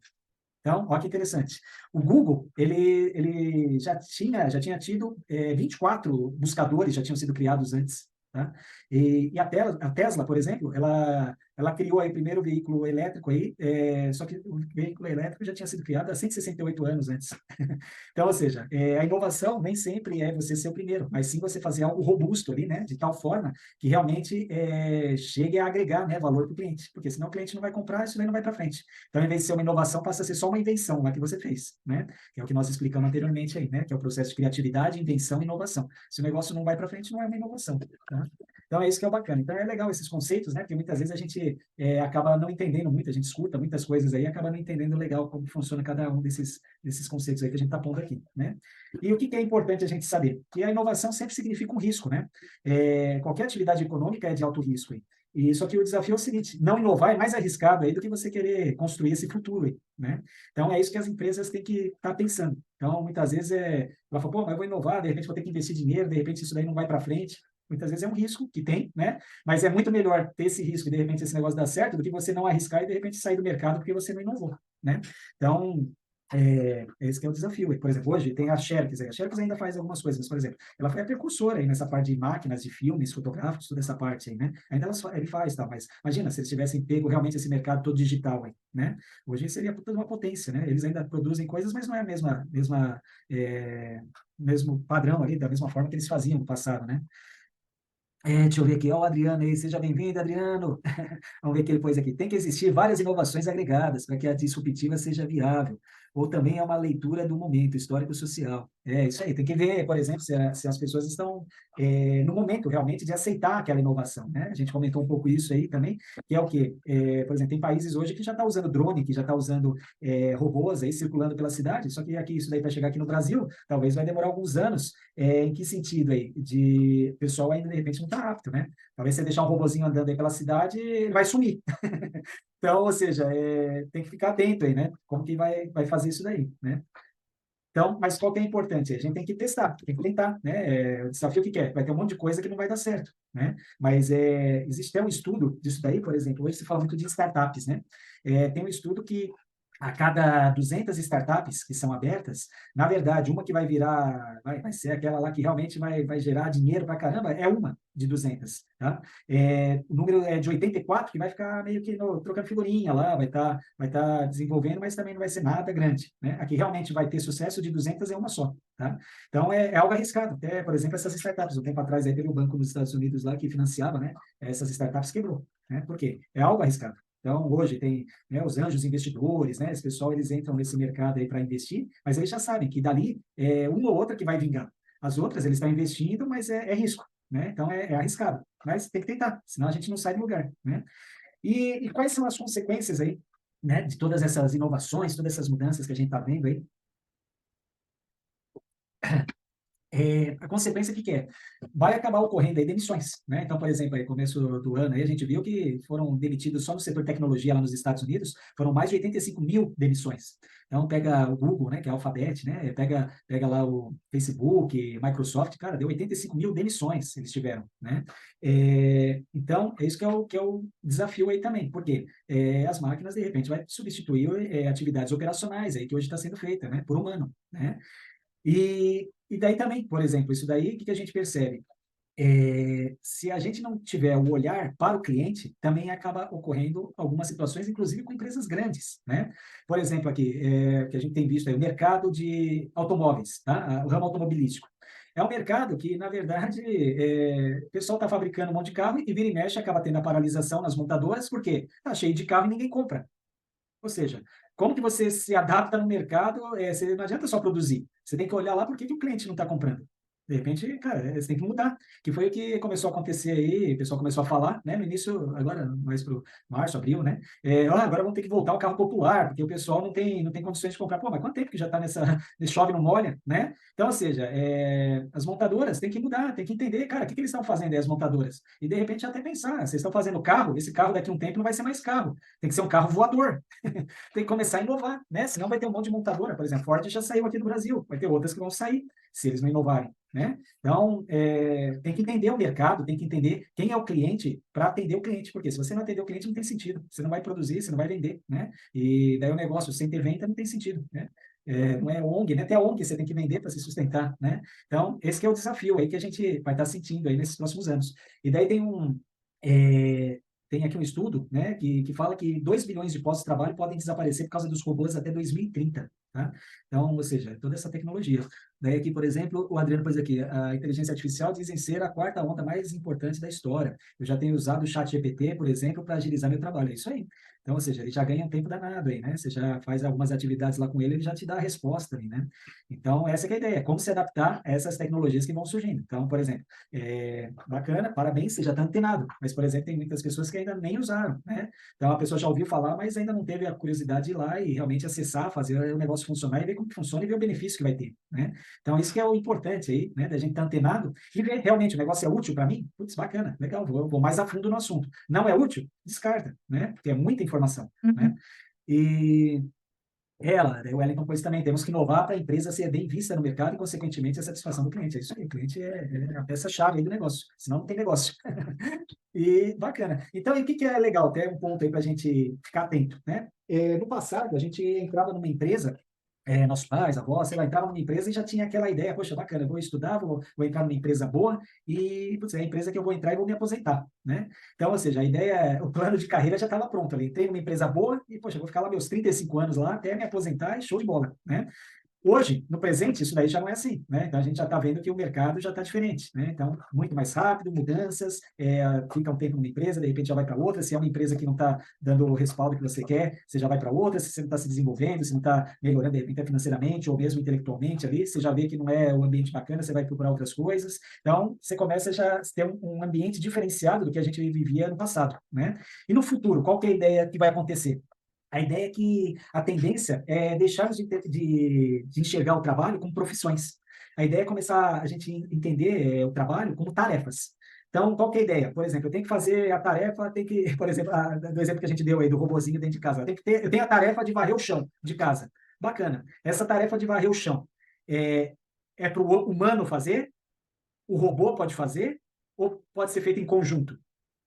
Então, olha que interessante. O Google, ele já tinha tido 24 buscadores, já tinham sido criados antes. Tá? E a Tesla, por exemplo, ela criou aí o primeiro veículo elétrico aí, só que o veículo elétrico já tinha sido criado há 168 anos antes. Então, ou seja, a inovação nem sempre é você ser o primeiro, mas sim você fazer algo robusto ali, né, de tal forma que realmente chegue a agregar, né, valor para o cliente, porque senão o cliente não vai comprar, isso daí não vai para frente. Então, em vez de ser uma inovação, passa a ser só uma invenção lá que você fez, né, que é o que nós explicamos anteriormente aí, né, que é o processo de criatividade, invenção e inovação. Se o negócio não vai para frente, não é uma inovação, tá? Então, é isso que é o bacana. Então, é legal esses conceitos, né, porque muitas vezes a gente acaba não entendendo muito, a gente escuta muitas coisas aí e acaba não entendendo legal como funciona cada um desses conceitos aí que a gente está pondo aqui, né? E o que é importante a gente saber? Que a inovação sempre significa um risco, né? Qualquer atividade econômica é de alto risco aí. E só que o desafio é o seguinte: não inovar é mais arriscado aí do que você querer construir esse futuro aí, né? Então é isso que as empresas têm que estar pensando. Então muitas vezes ela fala, pô, mas eu vou inovar, de repente vou ter que investir dinheiro, de repente isso daí não vai para frente. Muitas vezes é um risco que tem, né? Mas é muito melhor ter esse risco e de repente esse negócio dar certo do que você não arriscar e de repente sair do mercado porque você não inovou, né? Então esse que é o desafio. Por exemplo, hoje tem a Xerox, a Xerox ainda faz algumas coisas, mas, por exemplo, ela foi a precursora aí nessa parte de máquinas, de filmes, fotográficos, toda essa parte aí, né? Ainda ele faz, tá? Mas imagina se eles tivessem pego realmente esse mercado todo digital aí, né? Hoje seria toda uma potência, né? Eles ainda produzem coisas, mas não é a mesmo padrão ali, da mesma forma que eles faziam no passado, né? Deixa eu ver aqui, ó, o Adriano aí, seja bem-vindo, Adriano. Vamos ver o que ele pôs aqui. Tem que existir várias inovações agregadas para que a disruptiva seja viável. Ou também é uma leitura do momento histórico-social. É isso aí. Tem que ver, por exemplo, se as pessoas estão no momento realmente de aceitar aquela inovação, né? A gente comentou um pouco isso aí também, que é o quê? Por exemplo, tem países hoje que já está usando drone, que já está usando robôs aí circulando pela cidade, só que aqui isso daí para chegar aqui no Brasil, talvez vai demorar alguns anos. Em que sentido aí? O pessoal ainda de repente não está apto, né? Talvez você deixar um robozinho andando aí pela cidade, ele vai sumir. Então, ou seja, tem que ficar atento aí, né? Como que vai fazer isso daí, né? Então, mas qual que é importante? A gente tem que testar, tem que tentar, né? O desafio que é? Vai ter um monte de coisa que não vai dar certo, né? Mas existe até um estudo disso daí, por exemplo, hoje se fala muito de startups, né? Tem um estudo que a cada 200 startups que são abertas, na verdade, uma que vai virar, vai ser aquela lá que realmente vai gerar dinheiro para caramba, é uma de 200, tá? O número é de 84 que vai ficar meio que trocando figurinha lá, vai tá desenvolvendo, mas também não vai ser nada grande, né? A que realmente vai ter sucesso de 200 é uma só, tá? Então, é algo arriscado. Até, por exemplo, essas startups. Um tempo atrás, aí teve um banco nos Estados Unidos lá que financiava, né? Essas startups quebrou, né? Por quê? É algo arriscado. Então, hoje tem, né, os anjos investidores, né? Esse pessoal, eles entram nesse mercado aí para investir, mas eles já sabem que dali é uma ou outra que vai vingar. As outras, eles estão investindo, mas é risco, né? Então, é arriscado. Mas tem que tentar, senão a gente não sai do lugar, né? E quais são as consequências aí, né, de todas essas inovações, todas essas mudanças que a gente está vendo aí? A consequência que é? Vai acabar ocorrendo aí demissões, né? Então, por exemplo, aí começo do ano aí a gente viu que foram demitidos só no setor tecnologia lá nos Estados Unidos, foram mais de 85 mil demissões. Então, pega o Google, né, que é a Alphabet, né? Pega lá o Facebook, Microsoft, cara, deu 85 mil demissões eles tiveram, né? Então, é isso que é o desafio aí também, porque as máquinas, de repente, vai substituir atividades operacionais aí que hoje está sendo feita, né, por humano, né? E daí também, por exemplo, isso daí, o que a gente percebe? Se a gente não tiver o olhar para o cliente, também acaba ocorrendo algumas situações, inclusive com empresas grandes, né? Por exemplo, aqui, que a gente tem visto aí, o mercado de automóveis, tá? O ramo automobilístico. É um mercado que, na verdade, o pessoal está fabricando um monte de carro e vira e mexe, acaba tendo a paralisação nas montadoras, porque está cheio de carro e ninguém compra. Ou seja, como que você se adapta no mercado? Você não adianta só produzir. Você tem que olhar lá por que o cliente não está comprando. De repente, cara, você tem que mudar. Que foi o que começou a acontecer aí, o pessoal começou a falar, né? No início, agora, mais para março, abril, né? Agora vamos ter que voltar ao carro popular, porque o pessoal não tem condições de comprar. Pô, mas quanto tempo que já está nesse chove não molha, né? Então, ou seja, as montadoras têm que mudar, têm que entender, cara, o que eles estão fazendo aí, as montadoras? E de repente até pensar, vocês estão fazendo carro, esse carro daqui a um tempo não vai ser mais carro, tem que ser um carro voador. Tem que começar a inovar, né? Senão vai ter um monte de montadora, por exemplo, Ford já saiu aqui do Brasil, vai ter outras que vão sair, se eles não inovarem, né? Então, tem que entender o mercado, tem que entender quem é o cliente para atender o cliente, porque se você não atender o cliente, não tem sentido. Você não vai produzir, você não vai vender, né? E daí o negócio sem ter venda não tem sentido, né? Não é ONG, né? Até a ONG você tem que vender para se sustentar, né? Então, esse que é o desafio aí que a gente vai estar sentindo aí nesses próximos anos. E daí é, tem aqui um estudo, né, que fala que 2 bilhões de postos de trabalho podem desaparecer por causa dos robôs até 2030, tá? Então, ou seja, toda essa tecnologia. Daí aqui, por exemplo, o Adriano pôs aqui, a inteligência artificial dizem ser a quarta onda mais importante da história. Eu já tenho usado o chat GPT, por exemplo, para agilizar meu trabalho. É isso aí. Então, ou seja, ele já ganha um tempo danado aí, né? Você já faz algumas atividades lá com ele, ele já te dá a resposta aí, né? Então, essa que é a ideia, como se adaptar a essas tecnologias que vão surgindo. Então, por exemplo, bacana, parabéns, você já está antenado. Mas, por exemplo, tem muitas pessoas que ainda nem usaram, né? Então, a pessoa já ouviu falar, mas ainda não teve a curiosidade de ir lá e realmente acessar, fazer o negócio funcionar e ver como que funciona e ver o benefício que vai ter, né? Então, isso que é o importante aí, né? Da gente estar antenado e ver realmente o negócio é útil para mim? Putz, bacana, legal, vou mais a fundo no assunto. Não é útil? Descarta, né? Porque é muita informação, né? E o Wellington pôs também, temos que inovar para a empresa ser bem vista no mercado e, consequentemente, a satisfação do cliente. É isso aí, o cliente é a peça-chave aí do negócio, senão não tem negócio. E bacana. Então, e o que é legal? Tem um ponto aí para a gente ficar atento, né? No passado, a gente entrava numa empresa, nossos pais, avós, sei lá, entravam numa empresa e já tinha aquela ideia, poxa, bacana, eu vou estudar, vou entrar numa empresa boa e, putz, é a empresa que eu vou entrar e vou me aposentar, né? Então, ou seja, a ideia, o plano de carreira já estava pronto ali. Entrei numa empresa boa e, poxa, eu vou ficar lá meus 35 anos lá até me aposentar e show de bola, né? Hoje, no presente, isso daí já não é assim, né? Então, a gente já está vendo que o mercado já está diferente, né? Então, muito mais rápido, mudanças, fica um tempo numa empresa, de repente já vai para outra, se é uma empresa que não está dando o respaldo que você quer, você já vai para outra, se você não está se desenvolvendo, se não está melhorando, de repente, financeiramente ou mesmo intelectualmente ali, você já vê que não é um ambiente bacana, você vai procurar outras coisas. Então, você começa já a ter um ambiente diferenciado do que a gente vivia no passado, né? E no futuro, qual que é a ideia que vai acontecer? A ideia é que a tendência é deixarmos de enxergar o trabalho como profissões. A ideia é começar a gente entender o trabalho como tarefas. Então, qual que é a ideia? Por exemplo, eu tenho que fazer a tarefa, tem que, por exemplo, do exemplo que a gente deu aí do robozinho dentro de casa, eu tenho a tarefa de varrer o chão de casa. Bacana. Essa tarefa de varrer o chão. É, é para o humano fazer? O robô pode fazer? Ou pode ser feito em conjunto?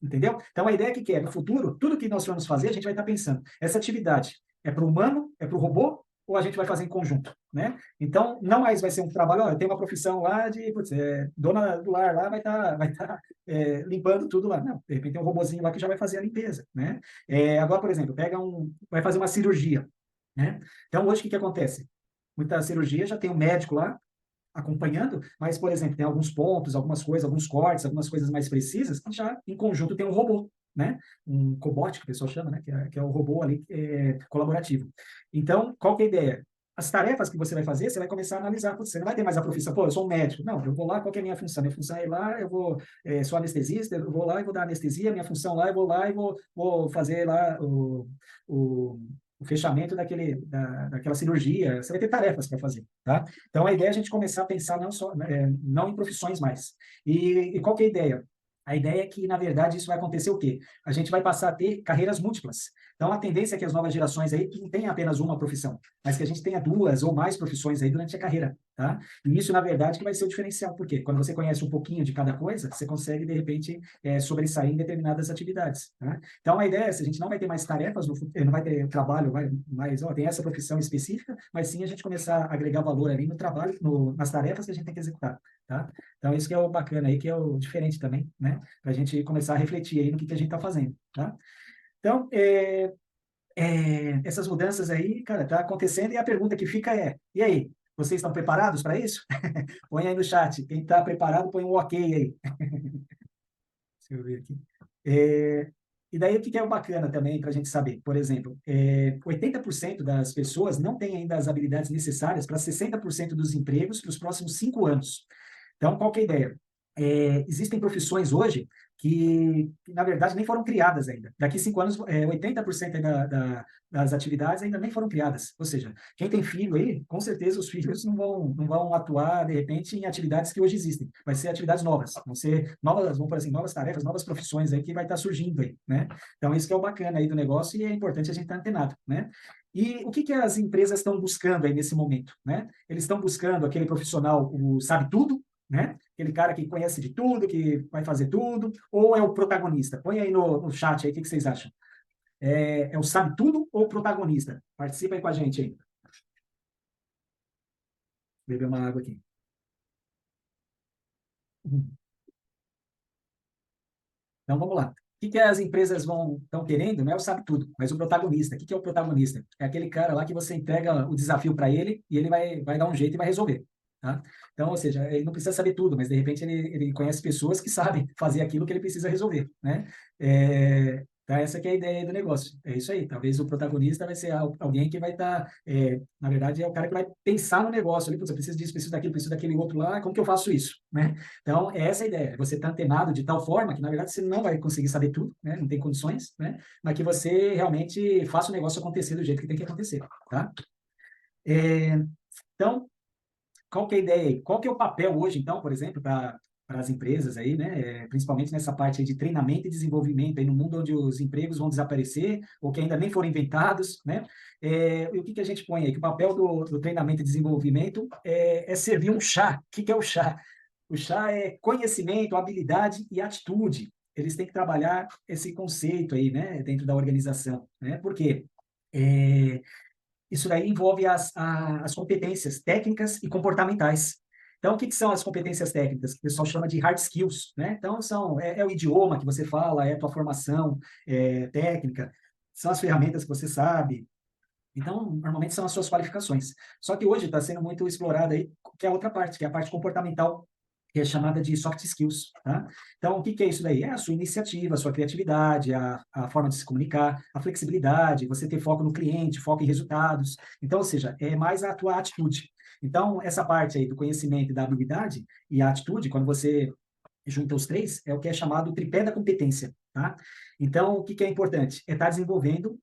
Entendeu? Então, a ideia é que é, no futuro, tudo que nós vamos fazer, a gente vai estar pensando, essa atividade é para o humano, é para o robô, ou a gente vai fazer em conjunto, né? Então, não mais vai ser um trabalho, ó, eu tenho uma profissão lá de, putz, dona do lar lá vai tá, limpando tudo lá. Não, de repente tem um robozinho lá que já vai fazer a limpeza, né? Agora, por exemplo, vai fazer uma cirurgia, né? Então, hoje, o que acontece? Muita cirurgia já tem um médico lá, acompanhando, mas, por exemplo, tem alguns pontos, algumas coisas, alguns cortes, algumas coisas mais precisas, que já em conjunto tem um robô, né? Um cobot, que o pessoal chama, né? Que é o robô ali colaborativo. Então, qual que é a ideia? As tarefas que você vai fazer, você vai começar a analisar. Putz, você não vai ter mais a profissão, pô, eu sou um médico. Não, eu vou lá, qual que é a minha função? Minha função é ir lá, sou anestesista, eu vou lá e vou dar anestesia, minha função lá, eu vou lá e vou fazer lá o, o fechamento daquela cirurgia. Você vai ter tarefas para fazer, tá? Então, a ideia é a gente começar a pensar não em profissões mais. E qual que é a ideia? A ideia é que, na verdade, isso vai acontecer o quê? A gente vai passar a ter carreiras múltiplas. Então, a tendência é que as novas gerações aí não tenham apenas uma profissão, mas que a gente tenha duas ou mais profissões aí durante a carreira, tá? E isso, na verdade, que vai ser o diferencial. Por quê? Quando você conhece um pouquinho de cada coisa, você consegue, de repente, sobressair em determinadas atividades, tá? Então, a ideia é essa, a gente não vai ter mais tarefas, não vai ter trabalho, mais, ó, tem essa profissão específica, mas sim a gente começar a agregar valor ali no trabalho, nas tarefas que a gente tem que executar, tá? Então, isso que é o bacana aí, que é o diferente também, né? Para a gente começar a refletir aí no que a gente está fazendo, tá? Então, essas mudanças aí, cara, tá acontecendo e a pergunta que fica é, e aí, vocês estão preparados para isso? Põe aí no chat, quem está preparado, põe um ok aí. Deixa eu ver aqui. E daí, o que é o bacana também para a gente saber? Por exemplo, 80% das pessoas não têm ainda as habilidades necessárias para 60% dos empregos para os próximos 5 anos. Então, qual que é a ideia? Existem profissões hoje que, na verdade, nem foram criadas ainda. Daqui 5 anos, 80% aí das atividades ainda nem foram criadas. Ou seja, quem tem filho aí, com certeza os filhos não vão atuar, de repente, em atividades que hoje existem. Vai ser atividades novas. Vão ser novas, vamos por assim, novas tarefas, novas profissões aí que vai estar surgindo aí, né? Então, isso que é o bacana aí do negócio e é importante a gente estar antenado, né? E o que as empresas estão buscando aí nesse momento, né? Eles estão buscando aquele profissional, o sabe tudo, né? Aquele cara que conhece de tudo, que vai fazer tudo, ou é o protagonista? Põe aí no chat aí, o que vocês acham? É o sabe tudo ou o protagonista? Participa aí com a gente aí. Beber uma água aqui. Então, vamos lá. O que as empresas estão querendo? Não é o sabe tudo, mas o protagonista. O que é o protagonista? É aquele cara lá que você entrega o desafio para ele e ele vai dar um jeito e vai resolver. Tá? Então, ou seja, ele não precisa saber tudo, mas de repente ele conhece pessoas que sabem fazer aquilo que ele precisa resolver, né? Então, essa que é a ideia do negócio. É isso aí. Talvez o protagonista vai ser alguém que vai estar, na verdade, é o cara que vai pensar no negócio. Ali, putz, eu preciso disso, preciso daquele outro lá. Como que eu faço isso, né? Então, é essa a ideia. Você está antenado de tal forma que, na verdade, você não vai conseguir saber tudo, né? Não tem condições, né? Mas que você realmente faça o negócio acontecer do jeito que tem que acontecer, tá? É, então, qual que é a ideia aí? Qual que é o papel hoje, então, por exemplo, para as empresas aí, né? Principalmente nessa parte aí de treinamento e desenvolvimento, aí no mundo onde os empregos vão desaparecer ou que ainda nem foram inventados, né? E o que a gente põe aí? Que o papel do treinamento e desenvolvimento é servir um chá. O que é o chá? O chá é conhecimento, habilidade e atitude. Eles têm que trabalhar esse conceito aí, né, dentro da organização, né? Por quê? É, isso daí envolve as competências técnicas e comportamentais. Então, o que são as competências técnicas? Que o pessoal chama de hard skills, né? Então, é o idioma que você fala, é a tua formação técnica, são as ferramentas que você sabe. Então, normalmente são as suas qualificações. Só que hoje está sendo muito explorada aí, que é a outra parte, que é a parte comportamental, que é chamada de soft skills, tá? Então, o que é isso daí? É a sua iniciativa, a sua criatividade, a forma de se comunicar, a flexibilidade, você ter foco no cliente, foco em resultados. Então, ou seja, é mais a tua atitude. Então, essa parte aí do conhecimento e da habilidade e a atitude, quando você junta os três, é o que é chamado tripé da competência, tá? Então, o que é importante? É estar desenvolvendo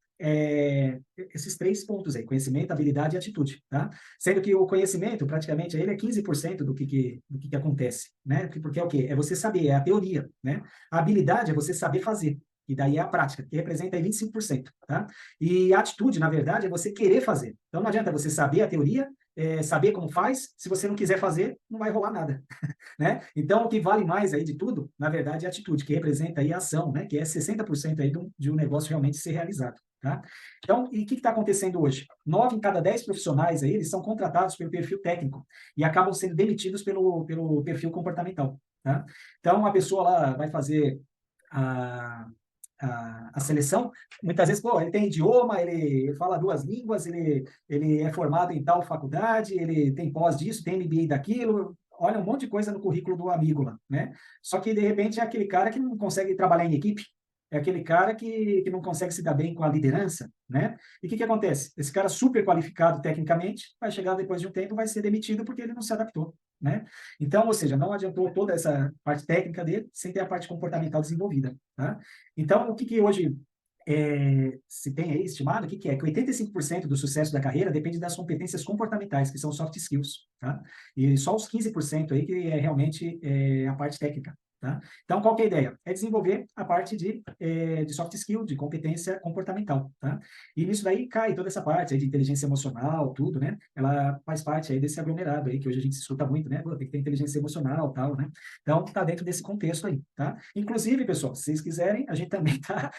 esses 3 pontos aí, conhecimento, habilidade e atitude, tá? Sendo que o conhecimento, praticamente, ele é 15% do que acontece, né? Porque é o quê? É você saber, é a teoria, né? A habilidade é você saber fazer. e daí é a prática, que representa aí 25%, tá? E a atitude, na verdade, é você querer fazer. Então, não adianta você saber a teoria, saber como faz, se você não quiser fazer, não vai rolar nada, né? Então, o que vale mais aí de tudo, na verdade, é a atitude, que representa aí a ação, né? Que é 60% aí de um negócio realmente ser realizado, tá? Então, e o que está acontecendo hoje? 9 em cada 10 profissionais aí, eles são contratados pelo perfil técnico e acabam sendo demitidos pelo perfil comportamental, tá? Então, a pessoa lá vai fazer a, a seleção, muitas vezes, pô, ele tem idioma, ele fala duas línguas, ele é formado em tal faculdade, ele tem pós disso, tem MBA daquilo, olha um monte de coisa no currículo do amigo lá, né? Só que, de repente, é aquele cara que não consegue trabalhar em equipe, é aquele cara que não consegue se dar bem com a liderança, né? E o que acontece? Esse cara super qualificado tecnicamente vai chegar depois de um tempo, vai ser demitido porque ele não se adaptou, né? Então, ou seja, não adiantou toda essa parte técnica dele sem ter a parte comportamental desenvolvida, tá? Então, o que hoje se tem aí estimado, o que é? Que 85% do sucesso da carreira depende das competências comportamentais, que são soft skills, tá? E só os 15% aí que é realmente a parte técnica, tá? Então, qual que é a ideia? É desenvolver a parte de soft skill, de competência comportamental, tá? E nisso daí cai toda essa parte aí de inteligência emocional, tudo, né? Ela faz parte aí desse aglomerado aí, que hoje a gente escuta muito, né? Pô, tem que ter inteligência emocional, tal, né? Então, tá dentro desse contexto aí, tá? Inclusive, pessoal, se vocês quiserem, a gente também tá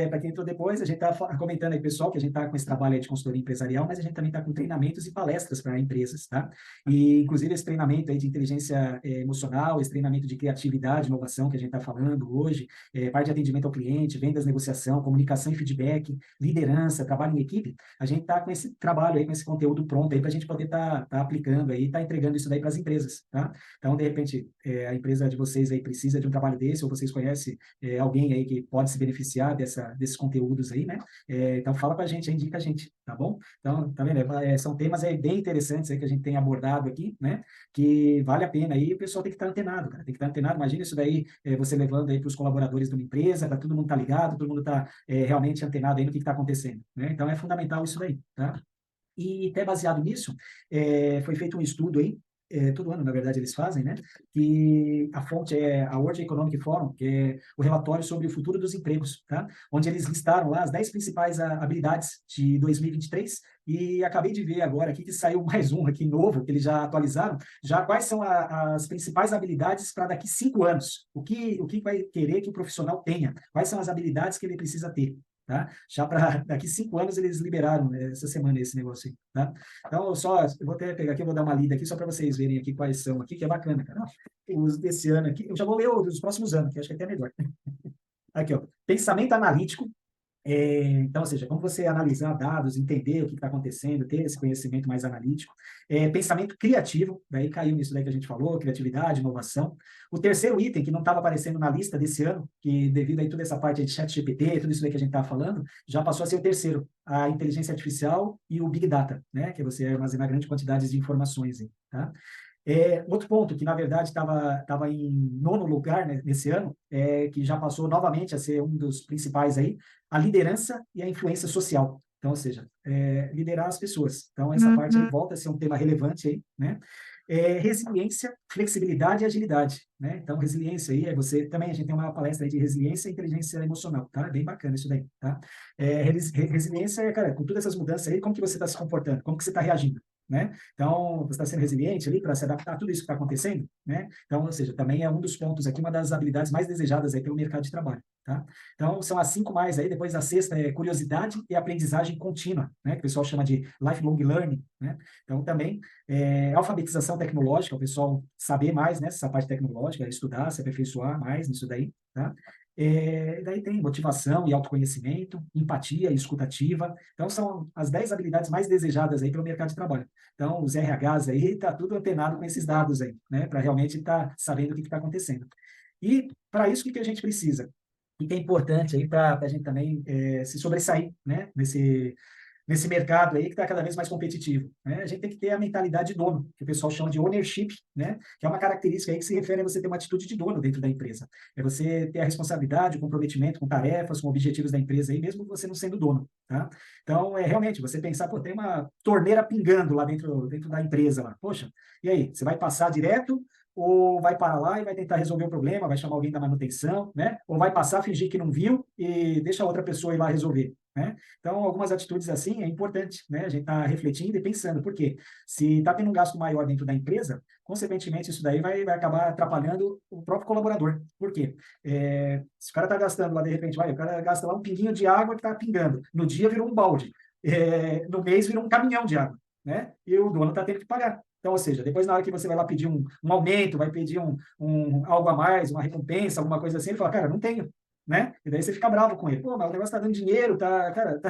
para quem entrou depois, a gente está comentando aí, pessoal, que a gente está com esse trabalho aí de consultoria empresarial, mas a gente também está com treinamentos e palestras para empresas, tá? E, inclusive, esse treinamento aí de inteligência emocional, esse treinamento de criatividade, inovação que a gente está falando hoje, parte de atendimento ao cliente, vendas, negociação, comunicação e feedback, liderança, trabalho em equipe, a gente está com esse trabalho aí, com esse conteúdo pronto aí para a gente poder tá aplicando aí, tá entregando isso daí para as empresas, tá? Então, de repente, a empresa de vocês aí precisa de um trabalho desse, ou vocês conhecem alguém aí que pode se beneficiar desses conteúdos aí, né? Então fala com a gente, indica a gente, tá bom? Então, tá vendo? São temas aí bem interessantes aí que a gente tem abordado aqui, né? Que vale a pena aí, o pessoal tem que estar antenado, cara, tem que estar antenado. Imagina isso daí, você levando aí para os colaboradores de uma empresa, para todo mundo estar ligado, todo mundo tá realmente antenado aí no que está acontecendo, né? Então é fundamental isso daí, tá? E até baseado nisso, foi feito um estudo aí, todo ano, na verdade, eles fazem, né? Que a fonte é a World Economic Forum, que é o relatório sobre o futuro dos empregos, tá? Onde eles listaram lá as 10 principais habilidades de 2023, e acabei de ver agora aqui que saiu mais um aqui novo, que eles já atualizaram, já quais são as principais habilidades para daqui 5 anos, o que vai querer que o profissional tenha, quais são as habilidades que ele precisa ter, tá? Já para daqui 5 anos eles liberaram essa semana esse negócio aí, tá? Então, eu vou até pegar aqui, eu vou dar uma lida aqui só para vocês verem aqui quais são aqui, que é bacana, cara. Os desse ano aqui, eu já vou ler os dos próximos anos, que acho que é até melhor. Aqui, ó, pensamento analítico, então, ou seja, como você analisar dados, entender o que está acontecendo, ter esse conhecimento mais analítico. Pensamento criativo, daí caiu nisso daí que a gente falou, criatividade, inovação. O terceiro item, que não estava aparecendo na lista desse ano, que devido a toda essa parte de chat GPT, tudo isso daí que a gente estava falando, já passou a ser o terceiro, a inteligência artificial e o Big Data, né? Que é você armazenar grande quantidade de informações, aí, tá? Outro ponto que, na verdade, estava em nono lugar, né, nesse ano, que já passou novamente a ser um dos principais aí, a liderança e a influência social. Então, ou seja, liderar as pessoas. Então, essa parte aí volta a ser um tema relevante aí, né? Resiliência, flexibilidade e agilidade, né? Então, resiliência aí também a gente tem uma palestra aí de resiliência e inteligência emocional, tá? É bem bacana isso daí, tá? Resiliência é, cara, com todas essas mudanças aí, como que você está se comportando? Como que você está reagindo? Né? Então, você está sendo resiliente ali para se adaptar a tudo isso que está acontecendo, né? Então, ou seja, também é um dos pontos aqui, uma das habilidades mais desejadas aí pelo mercado de trabalho, tá? Então, são as 5 mais aí, depois a sexta é curiosidade e aprendizagem contínua, né? Que o pessoal chama de lifelong learning, né? Então, também alfabetização tecnológica, o pessoal saber mais, né? Essa parte tecnológica, estudar, se aperfeiçoar mais nisso daí, tá? Daí tem motivação e autoconhecimento, empatia e escutativa. Então, são as 10 habilidades mais desejadas aí pelo mercado de trabalho. Então, os RHs aí, está tudo antenado com esses dados aí, né? Para realmente estar sabendo o que está acontecendo. E, para isso, o que a gente precisa? E que é importante aí para a gente também se sobressair, né? Nesse mercado aí que está cada vez mais competitivo, né? A gente tem que ter a mentalidade de dono, que o pessoal chama de ownership, né? Que é uma característica aí que se refere a você ter uma atitude de dono dentro da empresa. É você ter a responsabilidade, o comprometimento com tarefas, com objetivos da empresa aí, mesmo você não sendo dono, tá? Então, realmente, você pensar, pô, tem uma torneira pingando lá dentro da empresa lá. Poxa, e aí, você vai passar direto ou vai parar lá e vai tentar resolver o problema, vai chamar alguém da manutenção, né? Ou vai passar, fingir que não viu e deixa a outra pessoa ir lá resolver, né? Então, algumas atitudes assim é importante, né? A gente está refletindo e pensando, por quê? Se está tendo um gasto maior dentro da empresa, consequentemente, isso daí vai acabar atrapalhando o próprio colaborador. Por quê? Se o cara está gastando lá, de repente, o cara gasta lá um pinguinho de água que está pingando, no dia virou um balde, no mês virou um caminhão de água, né? E o dono está tendo que pagar. Então, ou seja, depois na hora que você vai lá pedir um aumento, vai pedir algo a mais, uma recompensa, alguma coisa assim, ele fala, cara, não tenho, né? E daí você fica bravo com ele. Pô, mas o negócio tá dando dinheiro, cara,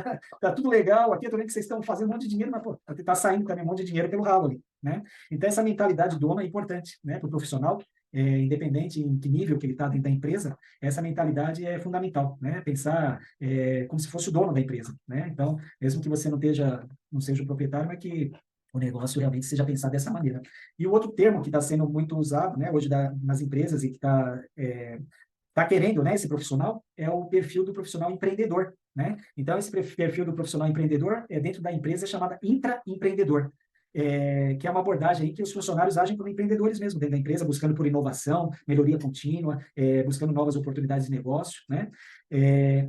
tá tudo legal aqui, eu tô vendo que vocês estão fazendo um monte de dinheiro, mas, pô, tá saindo também um monte de dinheiro pelo ralo ali, né? Então, essa mentalidade dona é importante, né, para o profissional, independente em que nível que ele está dentro da empresa, essa mentalidade é fundamental, né? Pensar como se fosse o dono da empresa, né? Então, mesmo que você não seja o proprietário, mas que o negócio realmente seja pensado dessa maneira. E o outro termo que está sendo muito usado, né, hoje nas empresas e que está querendo, né, esse profissional, é o perfil do profissional empreendedor, né? Então, esse perfil do profissional empreendedor dentro da empresa é chamada intraempreendedor, que é uma abordagem aí que os funcionários agem como empreendedores mesmo dentro da empresa, buscando por inovação, melhoria contínua, buscando novas oportunidades de negócio, né?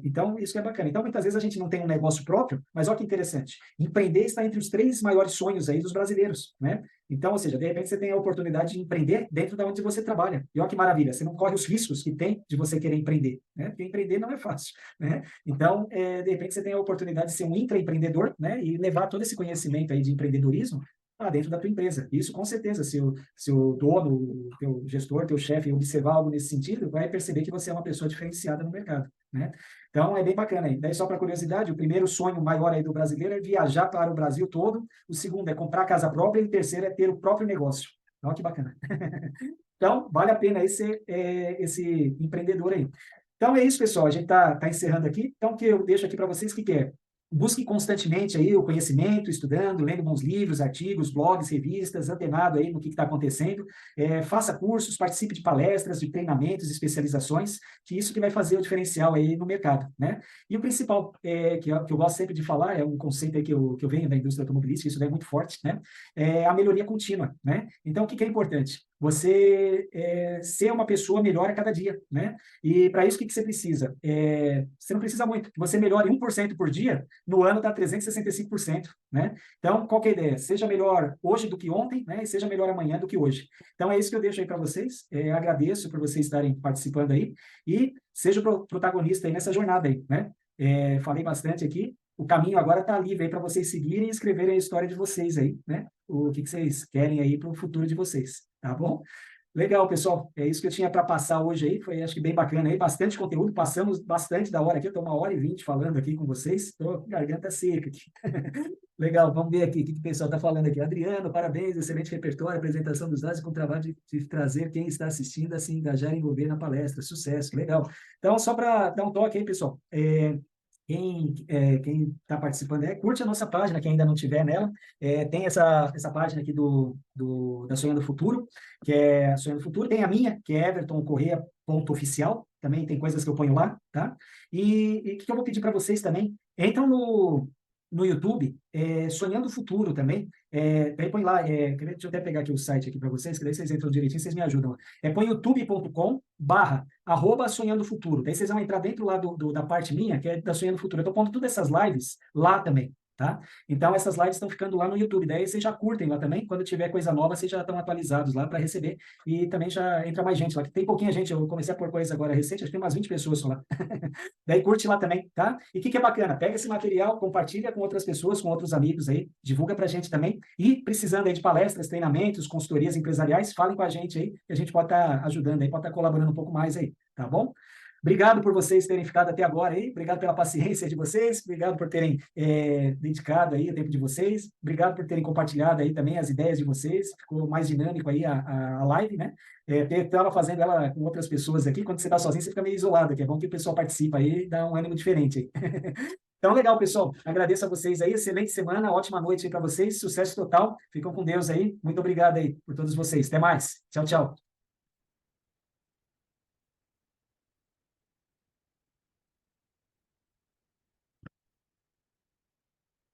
Então, isso é bacana. Então, muitas vezes a gente não tem um negócio próprio, mas olha que interessante, empreender está entre os 3 maiores sonhos aí dos brasileiros, né? Então, ou seja, de repente você tem a oportunidade de empreender dentro da onde você trabalha. E olha que maravilha, você não corre os riscos que tem de você querer empreender, né? Porque empreender não é fácil, né? Então, de repente você tem a oportunidade de ser um intraempreendedor, né? E levar todo esse conhecimento aí de empreendedorismo dentro da tua empresa. Isso, com certeza, se o dono, o teu gestor, teu chefe observar algo nesse sentido, vai perceber que você é uma pessoa diferenciada no mercado, né? Então, é bem bacana aí. Daí, só para curiosidade, o primeiro sonho maior aí do brasileiro é viajar para o Brasil todo, o segundo é comprar casa própria e o terceiro é ter o próprio negócio. Olha que bacana. Então, vale a pena aí ser esse empreendedor aí. Então, é isso, pessoal. A gente tá encerrando aqui. Então, o que eu deixo aqui para vocês, que é? Busque constantemente aí o conhecimento, estudando, lendo bons livros, artigos, blogs, revistas, antenado aí no que está acontecendo. Faça cursos, participe de palestras, de treinamentos, especializações, que isso que vai fazer o diferencial aí no mercado, né? E o principal, que eu gosto sempre de falar, é um conceito aí que eu venho da indústria automobilística, isso é muito forte, né? É a melhoria contínua, né? Então, o que é importante? Você ser uma pessoa melhor a cada dia, né? E para isso, o que você precisa? Você não precisa muito. Que você melhore 1% por dia, no ano dá 365%, né? Então, qual que é a ideia? Seja melhor hoje do que ontem, né? E seja melhor amanhã do que hoje. Então, é isso que eu deixo aí para vocês. Agradeço por vocês estarem participando aí e seja o protagonista aí nessa jornada aí, né? Falei bastante aqui. O caminho agora está livre aí para vocês seguirem e escreverem a história de vocês aí, né? O que vocês querem aí para o futuro de vocês, tá bom? Legal, pessoal. É isso que eu tinha para passar hoje aí. Foi, acho que, bem bacana aí. Bastante conteúdo. Passamos bastante da hora aqui. Eu estou 1h20 falando aqui com vocês. Estou com garganta seca aqui. Legal, vamos ver aqui o que o pessoal está falando aqui. Adriano, parabéns, excelente repertório, apresentação dos dados com o trabalho de trazer quem está assistindo a se engajar e envolver na palestra. Sucesso, legal. Então, só para dar um toque aí, pessoal. Quem está participando curte a nossa página, quem ainda não tiver nela. Tem essa página aqui da Sonhando Futuro, que é a Sonhando Futuro. Tem a minha, que é evertoncorreia.oficial. Também tem coisas que eu ponho lá, tá? E o que eu vou pedir para vocês também? Entram no YouTube, Sonhando Futuro também. Aí põe lá, deixa eu até pegar aqui o site aqui para vocês, que daí vocês entram direitinho, vocês me ajudam. Põe youtube.com/Sonhando Futuro. Daí vocês vão entrar dentro lá da parte minha, que é da Sonhando Futuro. Eu estou pondo todas essas lives lá também, tá? Então, essas lives estão ficando lá no YouTube. Daí vocês já curtem lá também. Quando tiver coisa nova, vocês já estão atualizados lá para receber. E também já entra mais gente lá, que tem pouquinha gente. Eu comecei a pôr coisa agora recente, acho que tem umas 20 pessoas só lá. Daí curte lá também, tá? E o que é bacana? Pega esse material, compartilha com outras pessoas, com outros amigos aí, divulga pra gente também. E precisando aí de palestras, treinamentos, consultorias empresariais, falem com a gente aí, que a gente pode estar ajudando aí, pode estar colaborando um pouco mais aí, tá bom? Obrigado por vocês terem ficado até agora aí, obrigado pela paciência de vocês, obrigado por terem dedicado aí o tempo de vocês, obrigado por terem compartilhado aí também as ideias de vocês, ficou mais dinâmico aí a live, né? Estava fazendo ela com outras pessoas aqui, quando você está sozinho você fica meio isolado, que é bom que o pessoal participa aí e dá um ânimo diferente aí. Então, legal, pessoal, agradeço a vocês aí, excelente semana, ótima noite aí para vocês, sucesso total, ficam com Deus aí, muito obrigado aí por todos vocês, até mais, tchau, tchau.